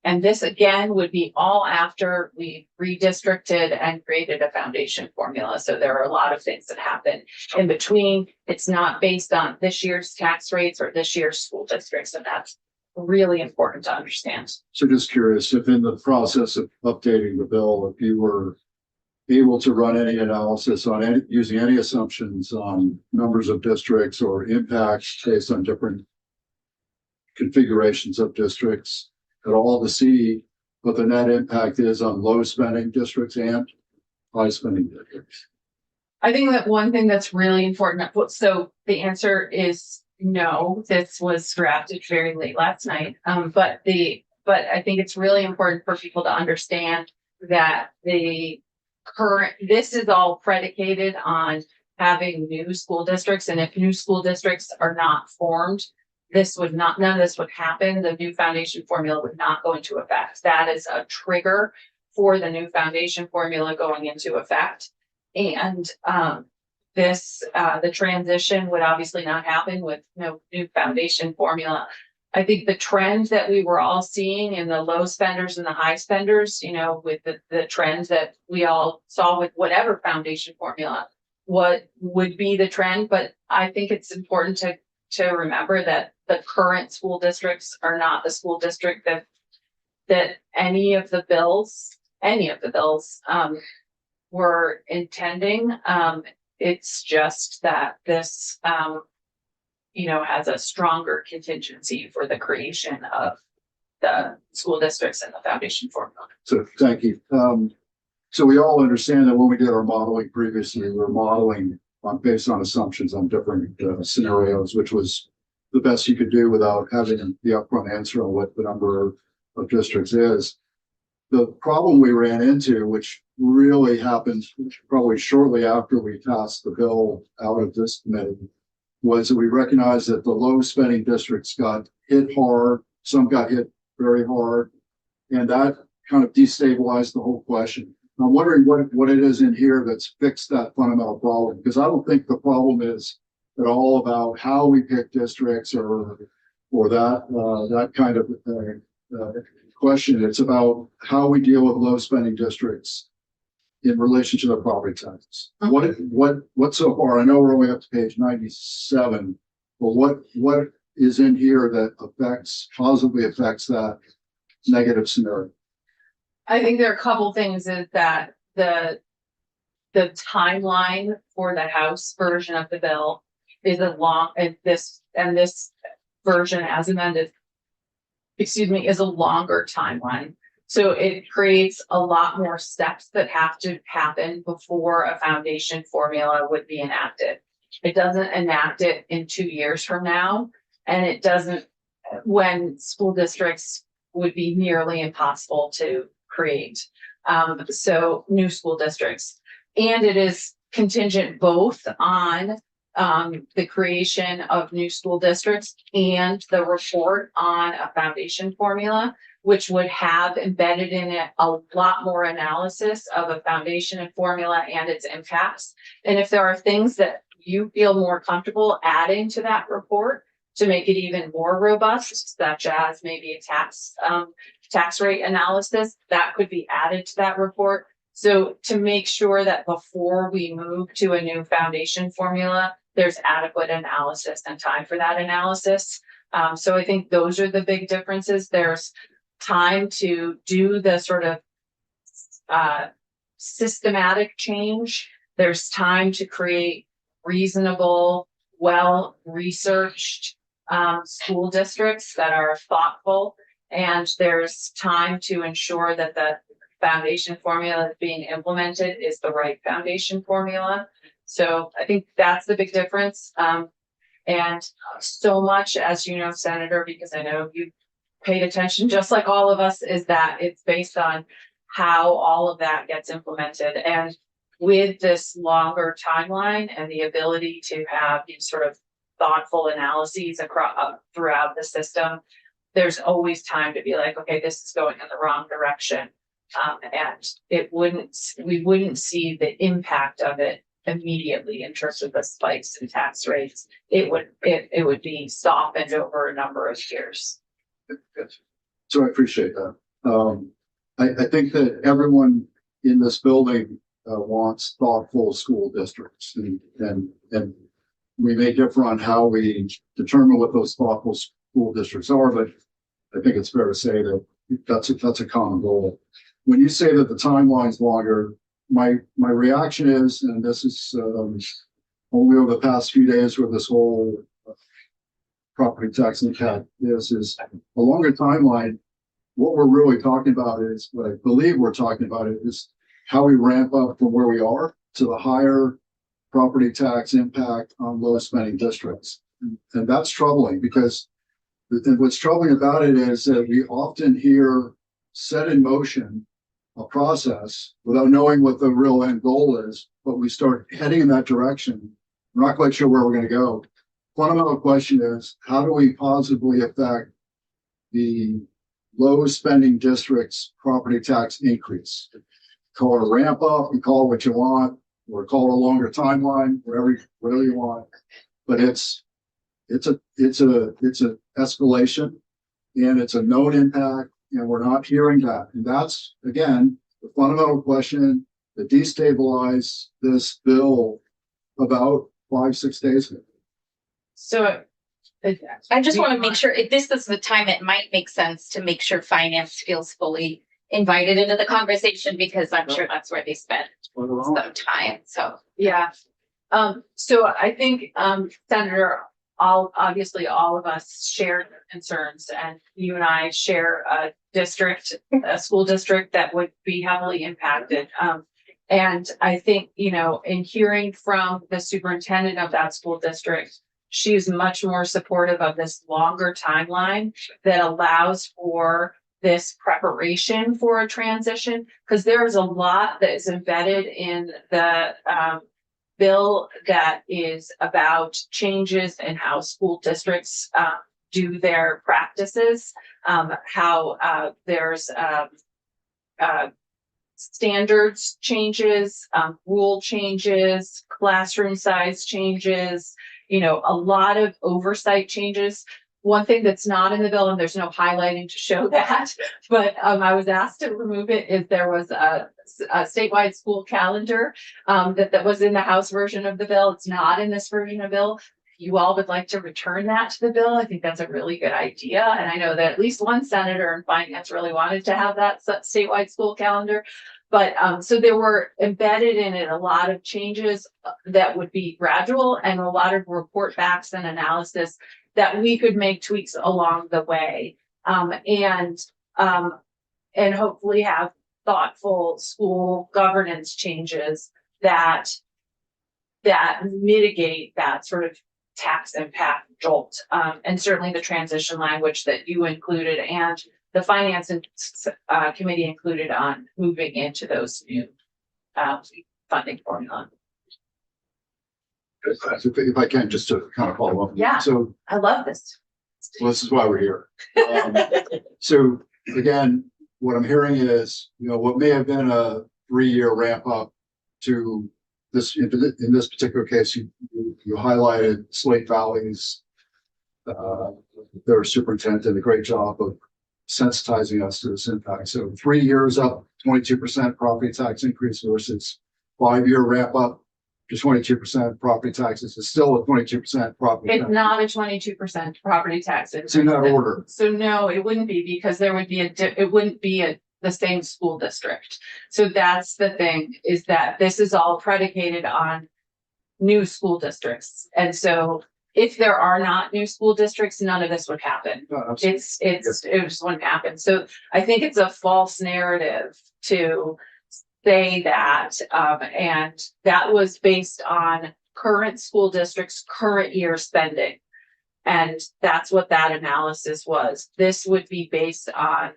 And this again would be all after we redistricted and created a foundation formula. So there are a lot of things that happen in between. It's not based on this year's tax rates or this year's school districts. And that's really important to understand. So just curious, if in the process of updating the bill, if you were able to run any analysis on any, using any assumptions on numbers of districts or impacts based on different configurations of districts at all, to see what the net impact is on low spending districts and high spending districts? I think that one thing that's really important, so the answer is no, this was drafted very late last night. But I think it's really important for people to understand that this is all predicated on having new school districts. And if new school districts are not formed, none of this would happen. The new foundation formula would not go into effect. That is a trigger for the new foundation formula going into effect. And the transition would obviously not happen with no new foundation formula. I think the trend that we were all seeing in the low spenders and the high spenders, with the trends that we all saw with whatever foundation formula, what would be the trend. But I think it's important to remember that the current school districts are not the school district that any of the bills were intending. It's just that this, has a stronger contingency for the creation of the school districts and the foundation formula. So thank you. So we all understand that when we did our modeling previously, we were modeling based on assumptions on different scenarios, which was the best you could do without having the upfront answer on what the number of districts is. The problem we ran into, which really happened probably shortly after we passed the bill out of this committee, was that we recognized that the low spending districts got hit hard, some got hit very hard, and that kind of destabilized the whole question. I'm wondering what it is in here that's fixed that fundamental problem, because I don't think the problem is at all about how we pick districts or that kind of question. It's about how we deal with low spending districts in relation to the property taxes. What so far? I know we're only up to page 97, but what is in here that positively affects that negative scenario? I think there are a couple things is that the timeline for the House version of the bill is this version as amended, is a longer timeline. So it creates a lot more steps that have to happen before a foundation formula would be enacted. It doesn't enact it in 2 years from now, and it doesn't when school districts would be nearly impossible to create. So new school districts, and it is contingent both on the creation of new school districts and the report on a foundation formula, which would have embedded in it a lot more analysis of a foundation and formula and its impacts. And if there are things that you feel more comfortable adding to that report to make it even more robust, such as maybe a tax rate analysis, that could be added to that report. So to make sure that before we move to a new foundation formula, there's adequate analysis and time for that analysis. So I think those are the big differences. There's time to do the sort of systematic change. There's time to create reasonable, well-researched school districts that are thoughtful. And there's time to ensure that the foundation formula that's being implemented is the right foundation formula. So I think that's the big difference. And so much, as you know, Senator, because I know you paid attention just like all of us, is that it's based on how all of that gets implemented. And with this longer timeline and the ability to have these sort of thoughtful analyses across throughout the system, there's always time to be like, okay, this is going in the wrong direction. And we wouldn't see the impact of it immediately in terms of the spikes in tax rates. It would be softened over a number of years. So I appreciate that. I think that everyone in this building wants thoughtful school districts, and we may differ on how we determine what those thoughtful school districts are, but I think it's fair to say that that's a common goal. When you say that the timeline's longer, my reaction is, and this is only over the past few days where this whole property tax impact is a longer timeline. What we're really talking about is, what I believe we're talking about is how we ramp up from where we are to the higher property tax impact on low spending districts. And that's troubling, because what's troubling about it is that we often hear set in motion a process without knowing what the real end goal is, but we start heading in that direction. We're not quite sure where we're going to go. Fundamental question is, how do we positively affect the low spending districts property tax increase? Call it a ramp up, you call it what you want, or call it a longer timeline, whatever you want. But it's a escalation, and it's a known impact, and we're not hearing that. And that's, again, the fundamental question that destabilized this bill about 5-6 days ago. So I just want to make sure if this is the time, it might make sense to make sure finance feels fully invited into the conversation, because I'm sure that's where they spend some time. So, yeah. So I think, Senator, obviously all of us share concerns, and you and I share a school district that would be heavily impacted. And I think, in hearing from the superintendent of that school district, she's much more supportive of this longer timeline that allows for this preparation for a transition, because there is a lot that is embedded in the bill that is about changes in how school districts do their practices, how there's standards changes, rule changes, classroom size changes, a lot of oversight changes. One thing that's not in the bill, and there's no highlighting to show that, but I was asked to remove it, is there was a statewide school calendar that was in the House version of the bill. It's not in this version of the bill. If you all would like to return that to the bill, I think that's a really good idea. And I know that at least one senator in finance really wanted to have that statewide school calendar. But so there were embedded in it a lot of changes that would be gradual, and a lot of report backs and analysis that we could make tweaks along the way, and hopefully have thoughtful school governance changes that mitigate that sort of tax impact jolt, and certainly the transition language that you included and the finance committee included on moving into those new funding formula. If I can, just to kind of follow up. Yeah. So I love this. this is why we're here. So again, what I'm hearing is, what may have been a 3-year ramp up to this, in this particular case, you highlighted Slate Valley's, their superintendent did a great job of sensitizing us to this impact. So 3 years up, 22% property tax increase versus 5-year ramp up to 22% property taxes is still a 22% property It's tax. not a 22% property tax. It's in that order. So no, it wouldn't be, because there would be it wouldn't be the same school district. So that's the thing, is that this is all predicated on new school districts. And so if there are not new school districts, none of this would happen. No, absolutely. It just wouldn't happen. So I think it's a false narrative to say that, and that was based on current school districts, current year spending. And that's what that analysis was. This would be based on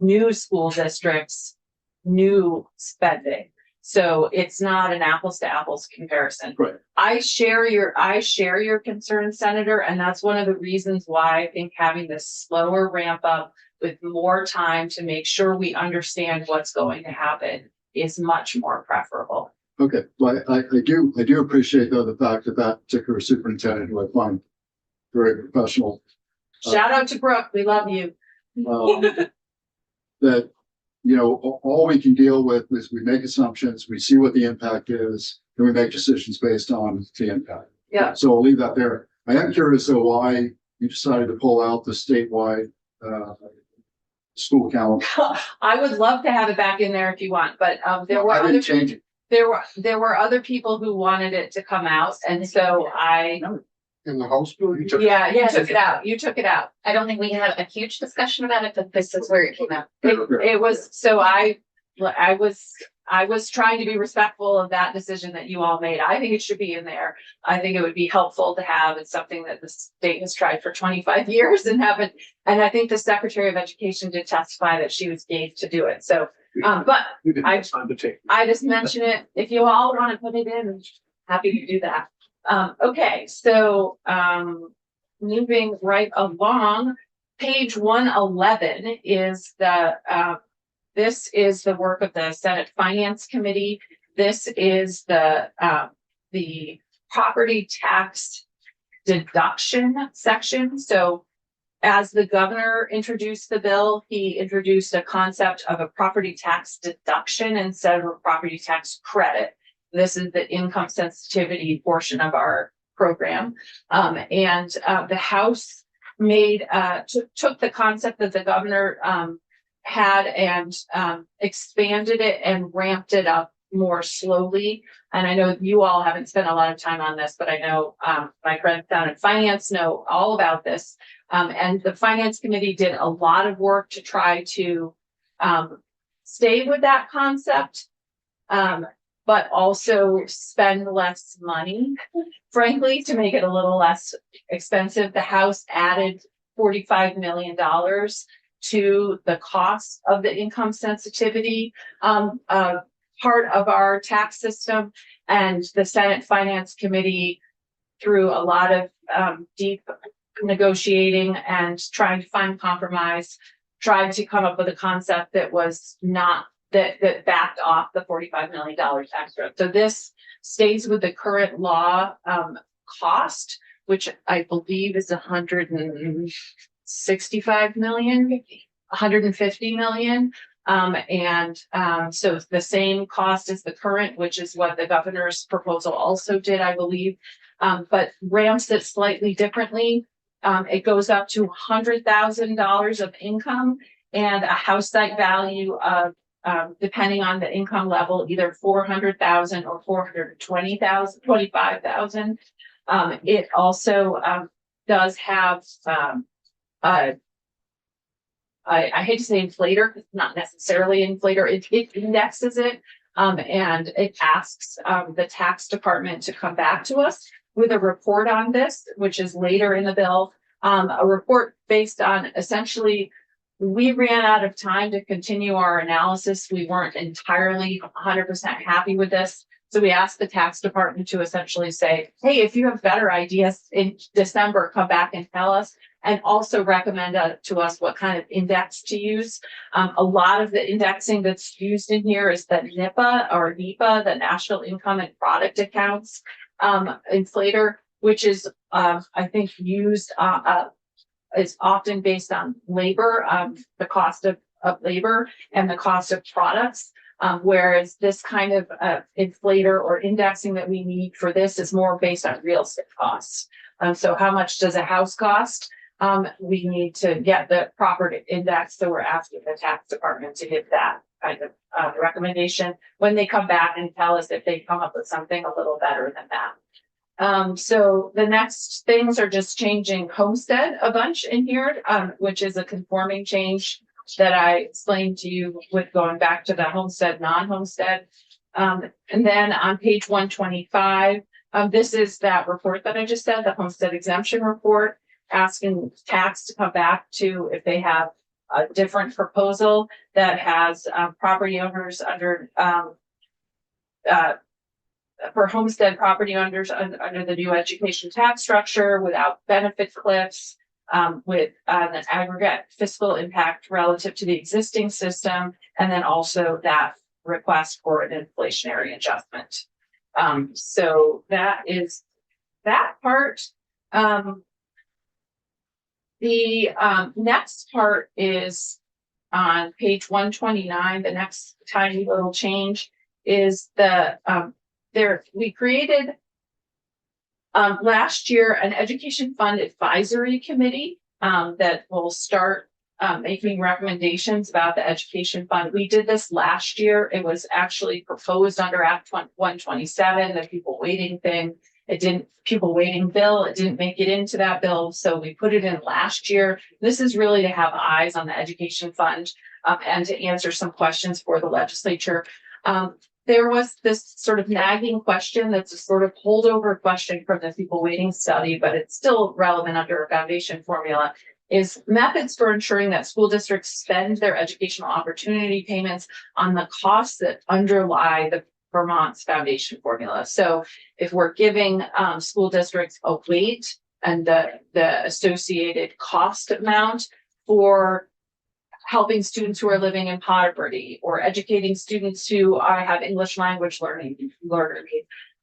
new school districts, new spending. So it's not an apples to apples comparison. Right. I share your concern, Senator, and that's one of the reasons why I think having this slower ramp up with more time to make sure we understand what's going to happen is much more preferable. Okay, well, I do appreciate though the fact that that particular superintendent, who I find very professional, Shout out to Brooke, we love you. that, you know, all we can deal with is we make assumptions, we see what the impact is, and we make decisions based on the impact. Yeah. So I'll leave that there. I am curious though why you decided to pull out the statewide, school calendar. I would love to have it back in there if you want, but there were I other didn't change it. there were other people who wanted it to come out, and so In the House bill, you took. yeah, you took it out. You took it out. I don't think we had a huge discussion about it, but this is where it came out. It was, so I was trying to be respectful of that decision that you all made. I think it should be in there. I think it would be helpful to have. It's something that the state has tried for 25 years and haven't. And I think the Secretary of Education did testify that she was game to do it. So, but We didn't have time to take. I just mention it. If you all want to put it in, I'm happy to do that. Okay, so moving right along, page 111 is this is the work of the Senate Finance Committee. This is the property tax deduction section. So as the governor introduced the bill, he introduced a concept of a property tax deduction instead of a property tax credit. This is the income sensitivity portion of our program. The House took the concept that the governor had and expanded it and ramped it up more slowly. And I know you all haven't spent a lot of time on this, but I know my friends down in finance know all about this. And the Finance Committee did a lot of work to try to stay with that concept, but also spend less money, frankly, to make it a little less expensive. The House added $45 million to the cost of the income sensitivity part of our tax system. And the Senate Finance Committee, through a lot of deep negotiating and trying to find compromise, tried to come up with a concept that was not that backed off the $45 million tax credit. So this stays with the current law cost, which I believe is 165 million, 150 million. So the same cost as the current, which is what the governor's proposal also did, I believe, but ramps it slightly differently. It goes up to $100,000 of income and a house site value of, depending on the income level, either 400,000 or 420,000, 25,000. It also does have I hate to say inflator, it's not necessarily inflator. It indexes it and it asks the tax department to come back to us with a report on this, which is later in the bill. A report based on essentially, we ran out of time to continue our analysis. We weren't entirely 100% happy with this. So we asked the tax department to essentially say, hey, if you have better ideas in December, come back and tell us, and also recommend to us what kind of index to use. A lot of the indexing that's used in here is the NIPA or NEPA, the National Income and Product Accounts inflator, which is, I think, used, is often based on labor, the cost of labor and the cost of products. Whereas this kind of inflator or indexing that we need for this is more based on real estate costs. So how much does a house cost? We need to get the proper index. So we're asking the tax department to give that kind of recommendation when they come back and tell us if they come up with something a little better than that. So the next things are just changing homestead a bunch in here, which is a conforming change that I explained to you with going back to the homestead, non-homestead. And then on page 125, this is that report that I just said, the homestead exemption report, asking tax to come back to if they have a different proposal that has property owners under for homestead property owners under the new education tax structure without benefit cliffs, with an aggregate fiscal impact relative to the existing system, and then also that request for an inflationary adjustment. So that is that part. The next part is on page 129. The next tiny little change is the we created last year an education fund advisory committee that will start making recommendations about the education fund. We did this last year. It was actually proposed under Act 127, the people waiting thing. It didn't, people waiting bill, it didn't make it into that bill. So we put it in last year. This is really to have eyes on the education fund and to answer some questions for the legislature. There was this sort of nagging question that's a sort of holdover question from the people waiting study, but it's still relevant under a foundation formula, is methods for ensuring that school districts spend their educational opportunity payments on the costs that underlie the Vermont's foundation formula. So if we're giving school districts a weight and the associated cost amount for helping students who are living in poverty or educating students who have English language learning needs,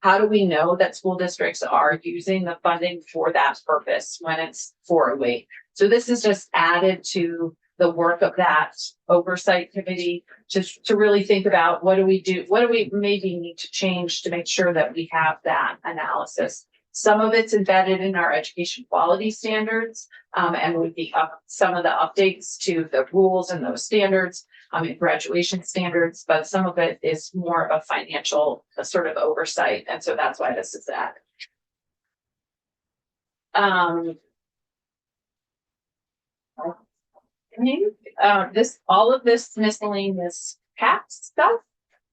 how do we know that school districts are using the funding for that purpose when it's for a weight? So this is just added to the work of that oversight committee to really think about what do we do, what do we maybe need to change to make sure that we have that analysis. Some of it's embedded in our education quality standards, and would be some of the updates to the rules and those standards, and graduation standards, but some of it is more of a financial sort of oversight. And so that's why this is added. All of this miscellaneous tax stuff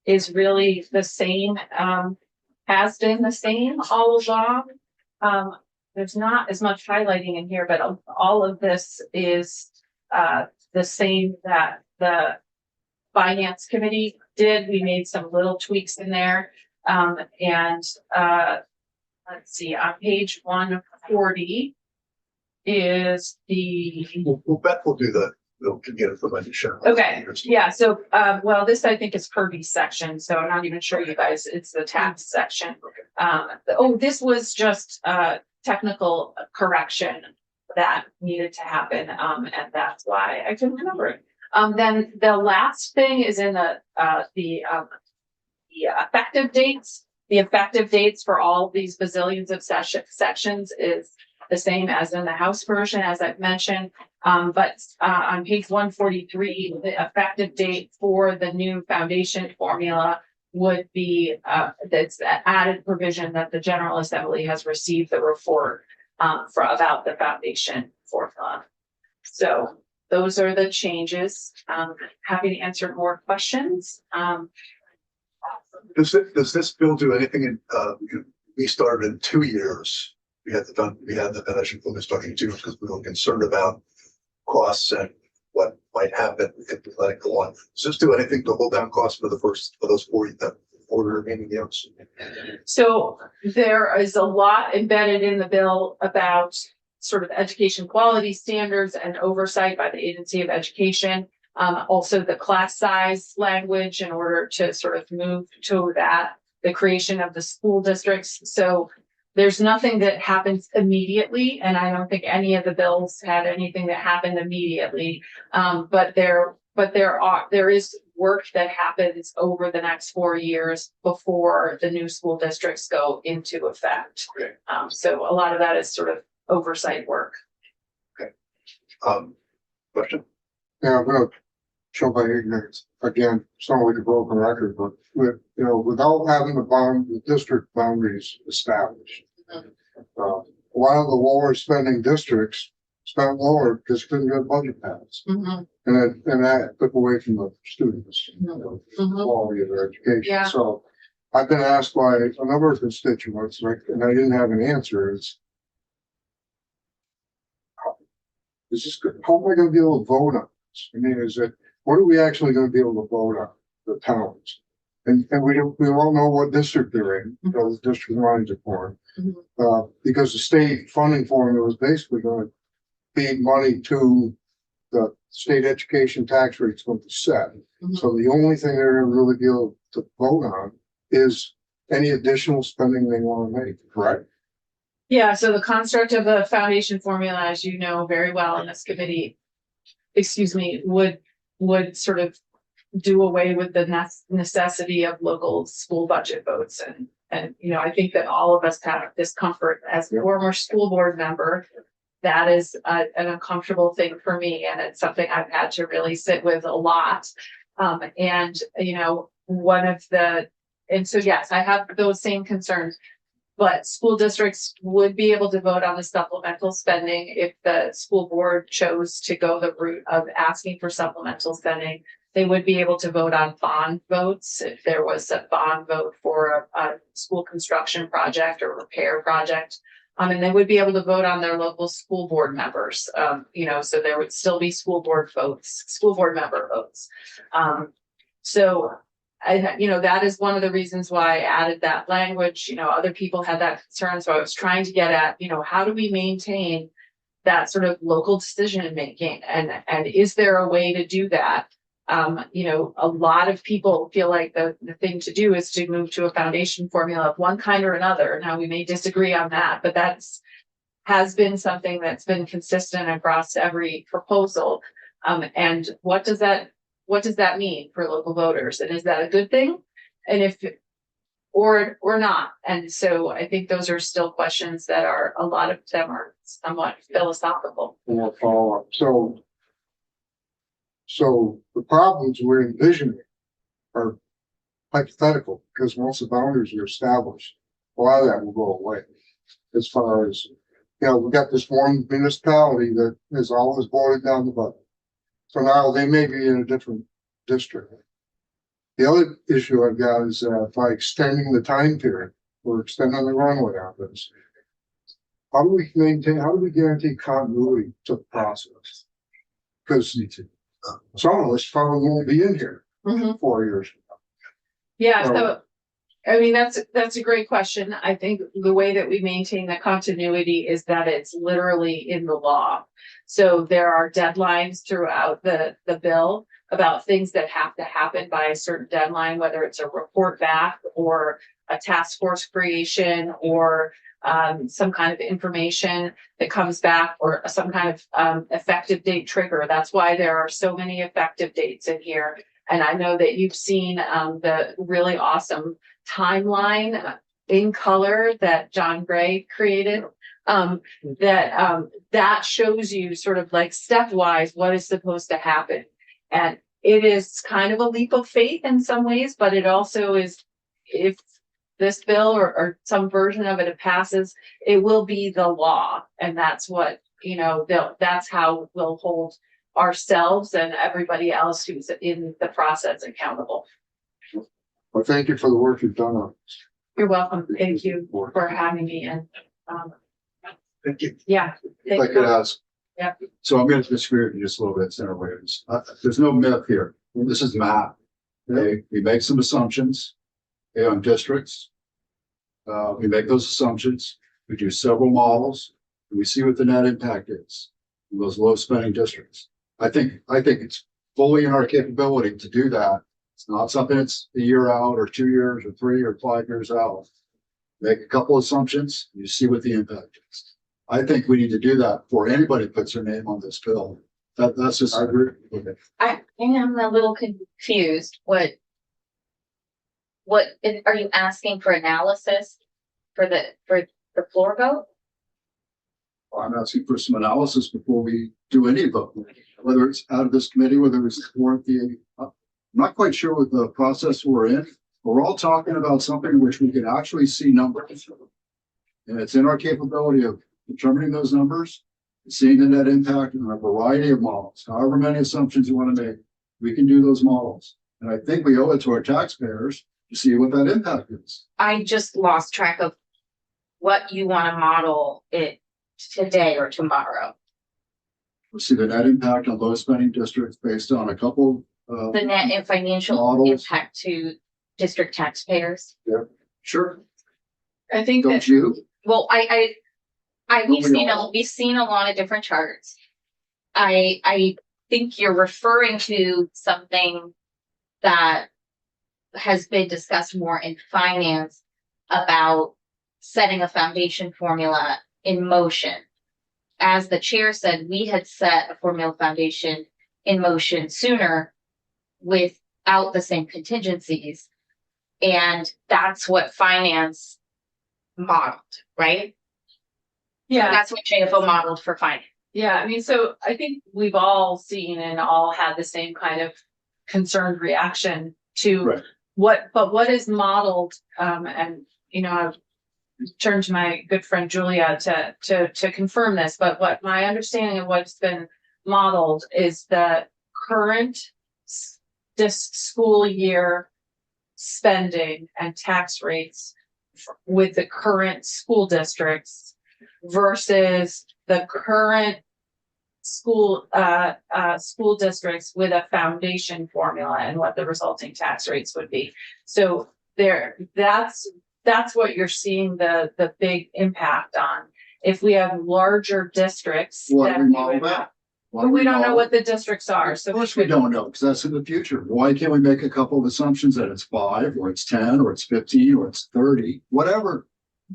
is really the same, has been the same all along. There's not as much highlighting in here, but all of this is the same that the finance committee did. We made some little tweaks in there. Let's see, on page 140 is the Beth will do the, we'll get it from Sharon. okay. Yeah. So, well, this I think is Kirby's section, so I'm not even sure you guys. It's the tax section. This was just technical correction that needed to happen, and that's why I couldn't remember it. Then the last thing is in the effective dates. The effective dates for all of these bazillions of sections is the same as in the House version, as I've mentioned. But on page 143, the effective date for the new foundation formula would be that's an added provision that the General Assembly has received the report for about the foundation formula. So those are the changes. Happy to answer more questions. Does this bill do anything in, we started in 2 years. We had the foundation formula starting in 2 years because we were concerned about costs and what might happen if we let it go on. Does this do anything to hold down costs for those 40 remaining years? So there is a lot embedded in the bill about sort of education quality standards and oversight by the Agency of Education. Also the class size language in order to sort of move to that, the creation of the school districts. So there's nothing that happens immediately, and I don't think any of the bills had anything that happened immediately. But there is work that happens over the next 4 years before the new school districts go into effect. Okay. So a lot of that is sort of oversight work. Question? Yeah, I'm gonna show my ignorance again, sound like a broken record, but without having the district boundaries established. One of the lower spending districts spent lower because couldn't get budget pads. And that took away from the students, the quality of their education. Yeah. So I've been asked by a number of constituents, and I didn't have an answer, is this good? How am I gonna be able to vote on this? I mean, what are we actually gonna be able to vote on, the towns? And we won't know what district they're in, those district lines are for. Because the state funding formula is basically gonna feed money to the state education tax rate's going to be set. So the only thing they're gonna really be able to vote on is any additional spending they wanna make, correct? Yeah, so the construct of the foundation formula, as you know very well in this committee, would sort of do away with the necessity of local school budget votes. And, you know, I think that all of us have this comfort as a former school board member. That is an uncomfortable thing for me, and it's something I've had to really sit with a lot. And, you know, so yes, I have those same concerns. But school districts would be able to vote on the supplemental spending if the school board chose to go the route of asking for supplemental spending. They would be able to vote on bond votes if there was a bond vote for a school construction project or repair project. And they would be able to vote on their local school board members, you know, so there would still be school board member votes. So you know, that is one of the reasons why I added that language. You know, other people had that concern. So I was trying to get at, you know, how do we maintain that sort of local decision making? And is there a way to do that? You know, a lot of people feel like the thing to do is to move to a foundation formula of one kind or another. Now we may disagree on that, but has been something that's been consistent across every proposal. And what does that mean for local voters? And is that a good thing? And or not? And so I think those are still questions that a lot of them are somewhat philosophical. Or follow-up. So the problems we're envisioning are hypothetical, because once the boundaries are established, a lot of that will go away. As far as, you know, we got this one municipality that has always voted down the budget. So now they may be in a different district. The other issue I've got is by extending the time period or extending the runway on this, how do we guarantee continuity to the process? Because some of us probably won't be in here 4 years. Yeah, so I mean, that's a great question. I think the way that we maintain the continuity is that it's literally in the law. So there are deadlines throughout the bill about things that have to happen by a certain deadline, whether it's a report back or a task force creation or some kind of information that comes back or some kind of effective date trigger. That's why there are so many effective dates in here. And I know that you've seen the really awesome timeline in color that John Gray created. That shows you sort of like stepwise what is supposed to happen. And it is kind of a leap of faith in some ways, but it also is, if this bill or some version of it passes, it will be the law. And that's what, you know, that's how we'll hold ourselves and everybody else who's in the process accountable. Well, thank you for the work you've done on this. You're welcome. Thank you for having me. And Thank you. yeah. If I could ask. Yeah. So I'm going to disagree with you just a little bit, Senator Williams. There's no myth here. This is math. Okay, we make some assumptions on districts. We make those assumptions. We do several models, and we see what the net impact is in those low spending districts. I think it's fully in our capability to do that. It's not something that's a year out or 2 years or 3 or 5 years out. Make a couple assumptions, you see what the impact is. I think we need to do that before anybody puts their name on this bill. That's just. I agree. Okay. I am a little confused. What are you asking for analysis for the floor vote? I'm asking for some analysis before we do any vote, whether it's out of this committee, whether it's warrant the. I'm not quite sure what the process we're in. We're all talking about something which we can actually see numbers. And it's in our capability of determining those numbers, seeing the net impact in a variety of models, however many assumptions you want to make, we can do those models. And I think we owe it to our taxpayers to see what that impact is. I just lost track of what you want to model it today or tomorrow. We'll see the net impact on low spending districts based on a couple The net and financial models. impact to district taxpayers. Sure, I think that don't you? Well, we've Don't we seen all? we've seen a lot of different charts. I think you're referring to something that has been discussed more in finance about setting a foundation formula in motion. As the chair said, we had set a formula foundation in motion sooner without the same contingencies. And that's what finance modeled, right? yeah. That's what JFO modeled for finance. Yeah, I mean, so I think we've all seen and all had the same kind of concerned reaction to Right. what is modeled, and, you know, I've turned to my good friend Julia to confirm this, but what my understanding of what's been modeled is the current this school year spending and tax rates with the current school districts versus the current school districts with a foundation formula and what the resulting tax rates would be. So that's what you're seeing the big impact on. If we have larger districts. Why do then we we model would have- that? Why But do we don't know model- what the districts are, so. Of course we don't know, because that's in the future. Why can't we make a couple of assumptions that it's 5, or it's 10, or it's 15, or it's 30, whatever?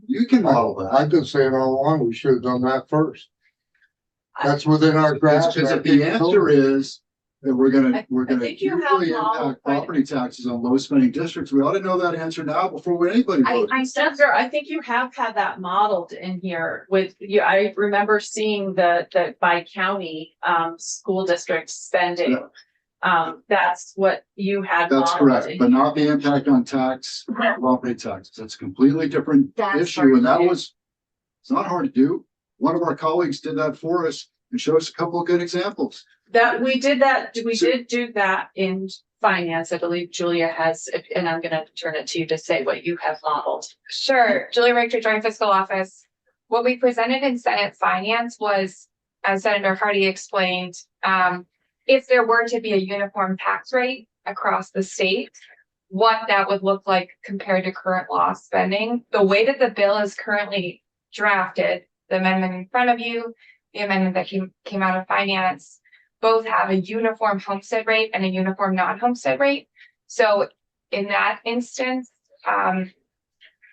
You can model that. I've been saying all along, we should have done that first. That's within our grasp. Because if the answer is that we're gonna I think you have really modeled impact property taxes on low spending districts, we ought to know that answer now before anybody votes. Senator, I think you have had that modeled in here with you. I remember seeing the by county school district spending. That's what you had. That's modeled correct, in but here. not the impact on property taxes. That's a completely different That's issue, hard and to that do. was, it's not hard to do. One of our colleagues did that for us and showed us a couple of good examples. That we did that, we So- did do that in finance. I believe Julia has, and I'm gonna turn it to you to say what you have modeled. Sure, Julie Richter, Joint Fiscal Office. What we presented in Senate Finance was, as Senator Hardy explained, if there were to be a uniform tax rate across the state, what that would look like compared to current law spending. The way that the bill is currently drafted, the amendment in front of you, the amendment that came out of finance, both have a uniform homestead rate and a uniform non-homestead rate. So in that instance,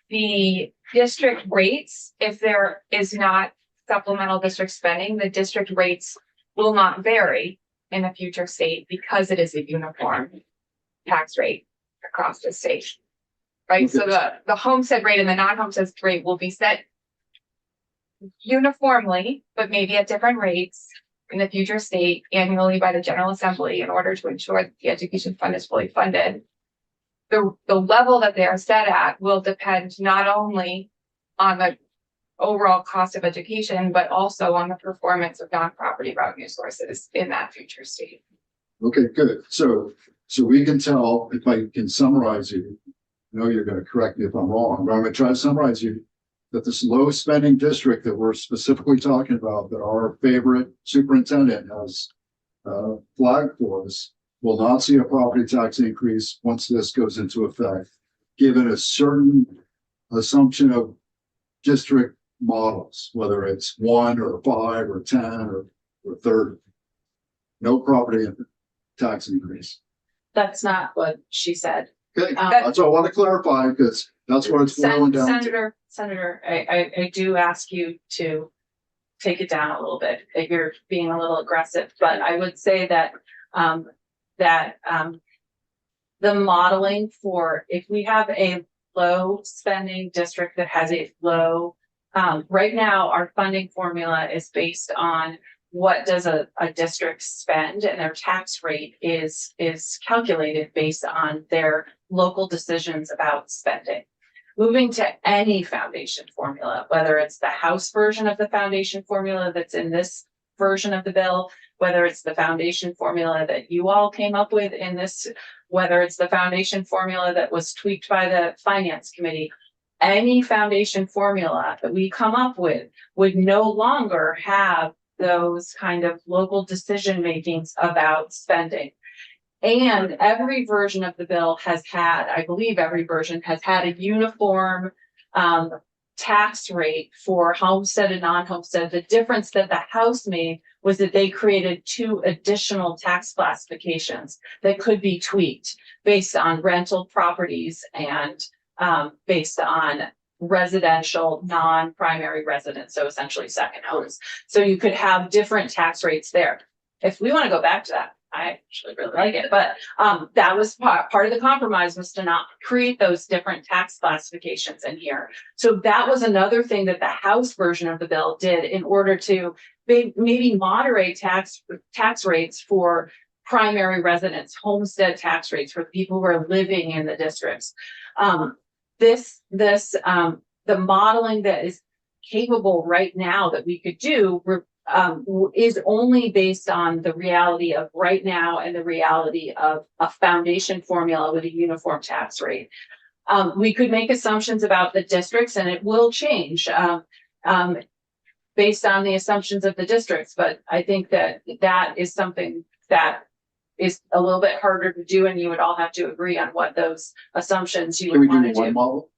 the district rates, if there is not supplemental district spending, the district rates will not vary in a future state because it is a uniform tax rate across the state. Right, so the homestead rate and the non-homestead rate will be set uniformly, but maybe at different rates in the future state annually by the General Assembly in order to ensure that the education fund is fully funded. The level that they are set at will depend not only on the overall cost of education, but also on the performance of non-property revenue sources in that future state. Okay, good. So we can tell, if I can summarize you, I know you're gonna correct me if I'm wrong, but I'm gonna try to summarize you, that this low spending district that we're specifically talking about, that our favorite superintendent has flagged for us, will not see a property tax increase once this goes into effect, given a certain assumption of district models, whether it's 1 or 5 or 10 or 30. No property tax increase. That's not what she said. Okay, that's what I want to clarify, because that's what it's boiling down to. Senator, I do ask you to take it down a little bit. You're being a little aggressive, but I would say that the modeling for, if we have a low spending district that has a low, right now, our funding formula is based on what does a district spend, and their tax rate is calculated based on their local decisions about spending. Moving to any foundation formula, whether it's the House version of the foundation formula that's in this version of the bill, whether it's the foundation formula that you all came up with in this, whether it's the foundation formula that was tweaked by the finance committee, any foundation formula that we come up with would no longer have those kind of local decision makings about spending. And every version of the bill has had, I believe every version has had a uniform tax rate for homestead and non-homestead. The difference that the House made was that they created 2 additional tax classifications that could be tweaked based on rental properties and based on residential, non-primary residence, so essentially second homes. So you could have different tax rates there. If we want to go back to that, I actually really like it, but that was part of the compromise, was to not create those different tax classifications in here. So that was another thing that the House version of the bill did in order to maybe moderate tax rates for primary residents, homestead tax rates for people who are living in the districts. The modeling that is capable right now that we could do is only based on the reality of right now and the reality of a foundation formula with a uniform tax rate. We could make assumptions about the districts, and it will change based on the assumptions of the districts. But I think that is something that is a little bit harder to do, and you would all have to agree on what those assumptions you Can we would want do to one do. model?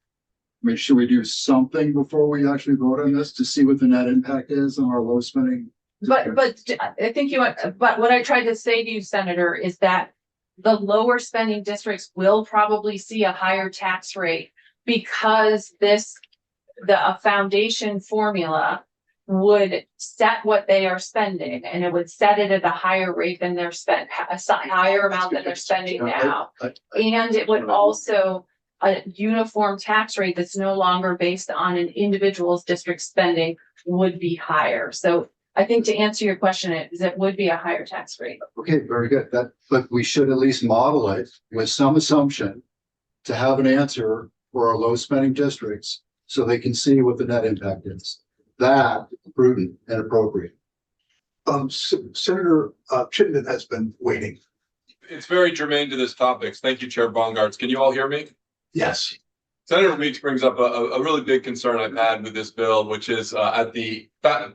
I mean, should we do something before we actually vote on this to see what the net impact is on our low spending? But I think but what I tried to say to you, Senator, is that the lower spending districts will probably see a higher tax rate because a foundation formula would set what they are spending, and it would set it at a higher rate than they're spent, a higher amount than they're spending now. And it would also a uniform tax rate that's no longer based on an individual's district spending would be higher. So I think to answer your question, it would be a higher tax rate. Okay, very good. But we should at least model it with some assumption to have an answer for our low spending districts so they can see what the net impact is. That is prudent and appropriate. Senator Chittenden has been waiting. It's very germane to this topic. Thank you, Chair Bongartz. Can you all hear me? Yes. Senator Weeks brings up a really big concern I've had with this bill, which is at the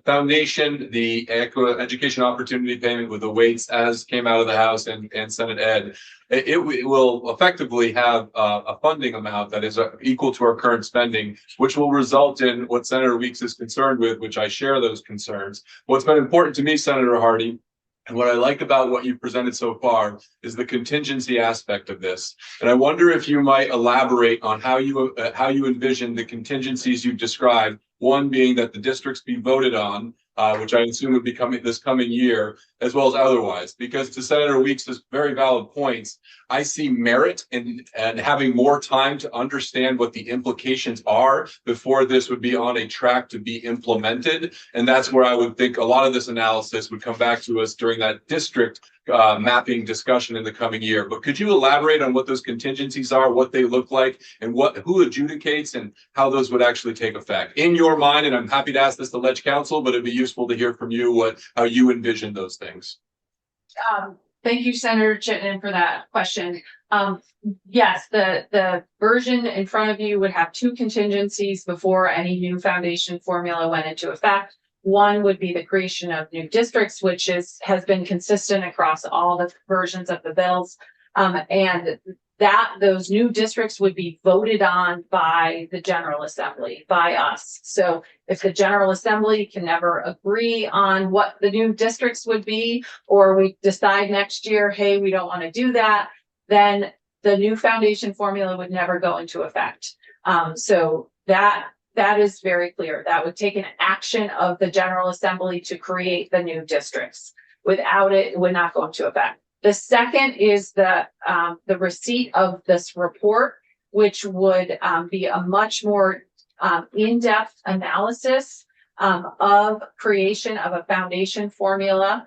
foundation, the education opportunity payment with the weights as came out of the House and Senate Ed. It will effectively have a funding amount that is equal to our current spending, which will result in what Senator Weeks is concerned with, which I share those concerns. What's been important to me, Senator Hardy, and what I like about what you've presented so far is the contingency aspect of this. And I wonder if you might elaborate on how you envision the contingencies you've described. One being that the districts be voted on, which I assume would be coming this coming year, as well as otherwise. Because to Senator Weeks's very valid points, I see merit in having more time to understand what the implications are before this would be on a track to be implemented. And that's where I would think a lot of this analysis would come back to us during that district mapping discussion in the coming year. But could you elaborate on what those contingencies are, what they look like, and who adjudicates and how those would actually take effect in your mind? And I'm happy to ask this to Ledge Council, but it'd be useful to hear from you how you envision those things. Thank you, Senator Chittenden, for that question. Yes, the version in front of you would have 2 contingencies before any new foundation formula went into effect. One would be the creation of new districts, which has been consistent across all the versions of the bills. And those new districts would be voted on by the General Assembly, by us. So if the General Assembly can never agree on what the new districts would be, or we decide next year, hey, we don't want to do that, then the new foundation formula would never go into effect. So that is very clear. That would take an action of the General Assembly to create the new districts. Without it, it would not go into effect. The second is the receipt of this report, which would be a much more in-depth analysis of creation of a foundation formula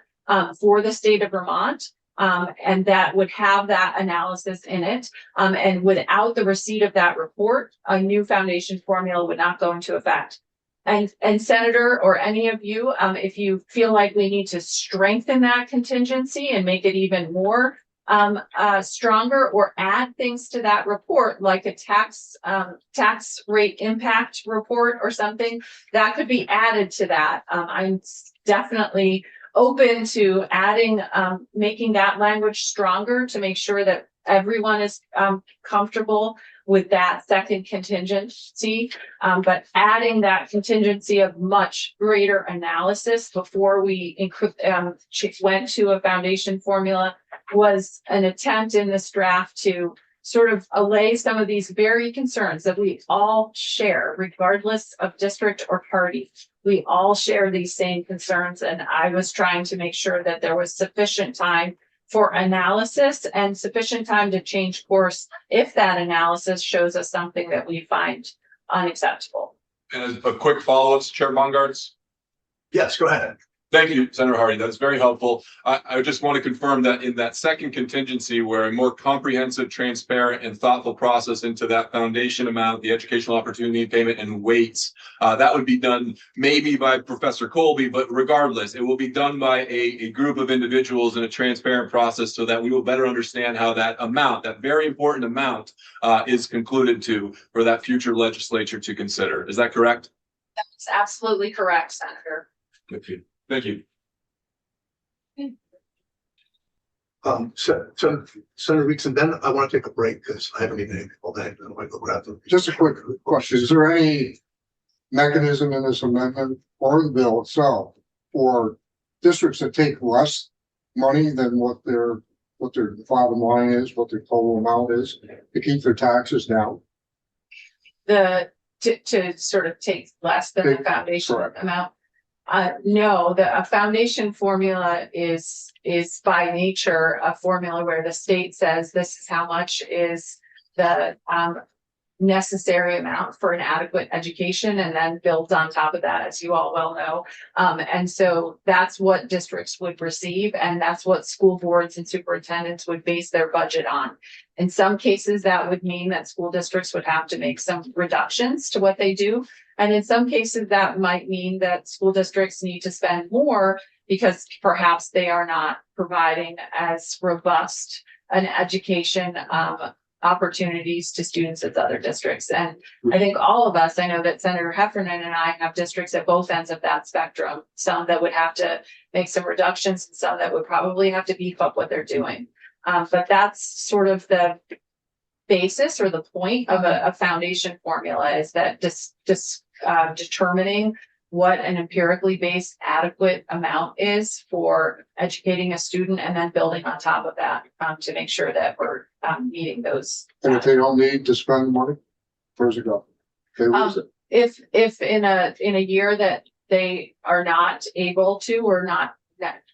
for the state of Vermont. And that would have that analysis in it. And without the receipt of that report, a new foundation formula would not go into effect. And Senator, or any of you, if you feel like we need to strengthen that contingency and make it even more stronger, or add things to that report, like a tax rate impact report or something, that could be added to that. I'm definitely open to adding, making that language stronger to make sure that everyone is, comfortable with that second contingency. But adding that contingency of much greater analysis before we went to a foundation formula was an attempt in this draft to sort of allay some of these very concerns that we all share, regardless of district or party. We all share these same concerns, and I was trying to make sure that there was sufficient time for analysis and sufficient time to change course if that analysis shows us something that we find unacceptable. And as a quick follow-up, Chair Bongartz. Yes, go ahead. Thank you, Senator Hardy. That's very helpful. I just want to confirm that in that second contingency where a more comprehensive, transparent, and thoughtful process into that foundation amount, the educational opportunity payment and weights, that would be done maybe by Professor Colby, but regardless, it will be done by a group of individuals in a transparent process so that we will better understand how that amount, that very important amount, is concluded to for that future legislature to consider. Is that correct? That's absolutely correct, Senator. Thank you. Thank you. Senator Weeks, and then I want to take a break because I haven't eaten anything all day. I want to go grab them. Just a quick question. Is there any mechanism in this amendment or the bill itself for districts that take less money than what their bottom line is, what their total amount is, to keep their taxes down? To sort of take less than the foundation Correct. amount. No, a foundation formula is by nature a formula where the state says this is how much is the necessary amount for an adequate education, and then built on top of that, as you all well know. And so that's what districts would receive, and that's what school boards and superintendents would base their budget on. In some cases, that would mean that school districts would have to make some reductions to what they do. And in some cases, that might mean that school districts need to spend more because perhaps they are not providing as robust an education opportunities to students as other districts. And I think all of us, I know that Senator Heffernan and I have districts at both ends of that spectrum, some that would have to make some reductions and some that would probably have to beef up what they're doing. But that's sort of the basis or the point of a foundation formula, is that determining what an empirically based adequate amount is for educating a student, and then building on top of that to make sure that we're meeting those. And if they don't need to spend money, where's it go? They lose it. If in a year that they are not able to, or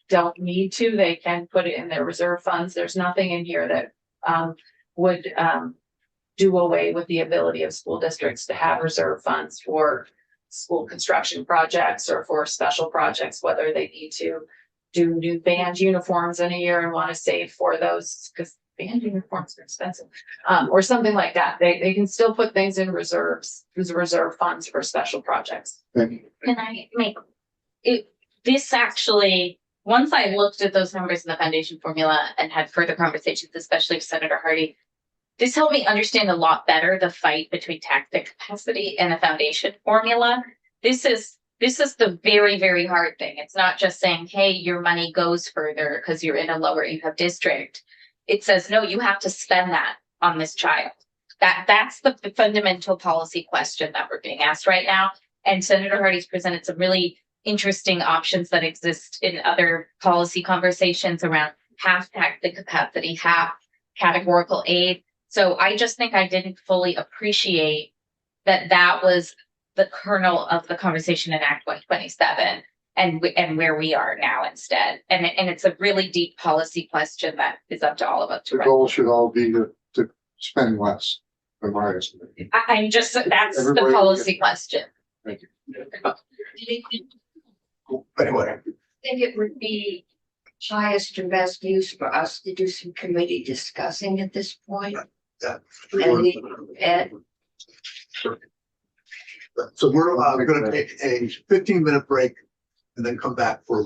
don't need to, they can put it in their reserve funds. There's nothing in here that would do away with the ability of school districts to have reserve funds for school construction projects or for special projects, whether they need to do new band uniforms in a year and want to save for those because band uniforms are expensive, or something like that. They can still put things in reserve funds for special projects. Thank you. Can I make it, this actually, once I looked at those numbers in the foundation formula and had further conversations, especially with Senator Hardy, this helped me understand a lot better the fight between tactic capacity and the foundation formula. This is the very, very hard thing. It's not just saying, hey, your money goes further because you're in a lower income district. It says, no, you have to spend that on this child. That's the fundamental policy question that we're being asked right now. And Senator Hardy's presented some really interesting options that exist in other policy conversations around half tactic capacity, half categorical aid. So I just think I didn't fully appreciate that was the kernel of the conversation in Act 127 and where we are now instead. And it's a really deep policy question that is up to all of us to The goal should all be to spend less, in my estimate. I'm just, that's the Everybody- policy question. Thank you. Anyway, I think it would be highest and best use for us to do some committee discussing at this point. And so we're going to take a 15-minute break and then come back for a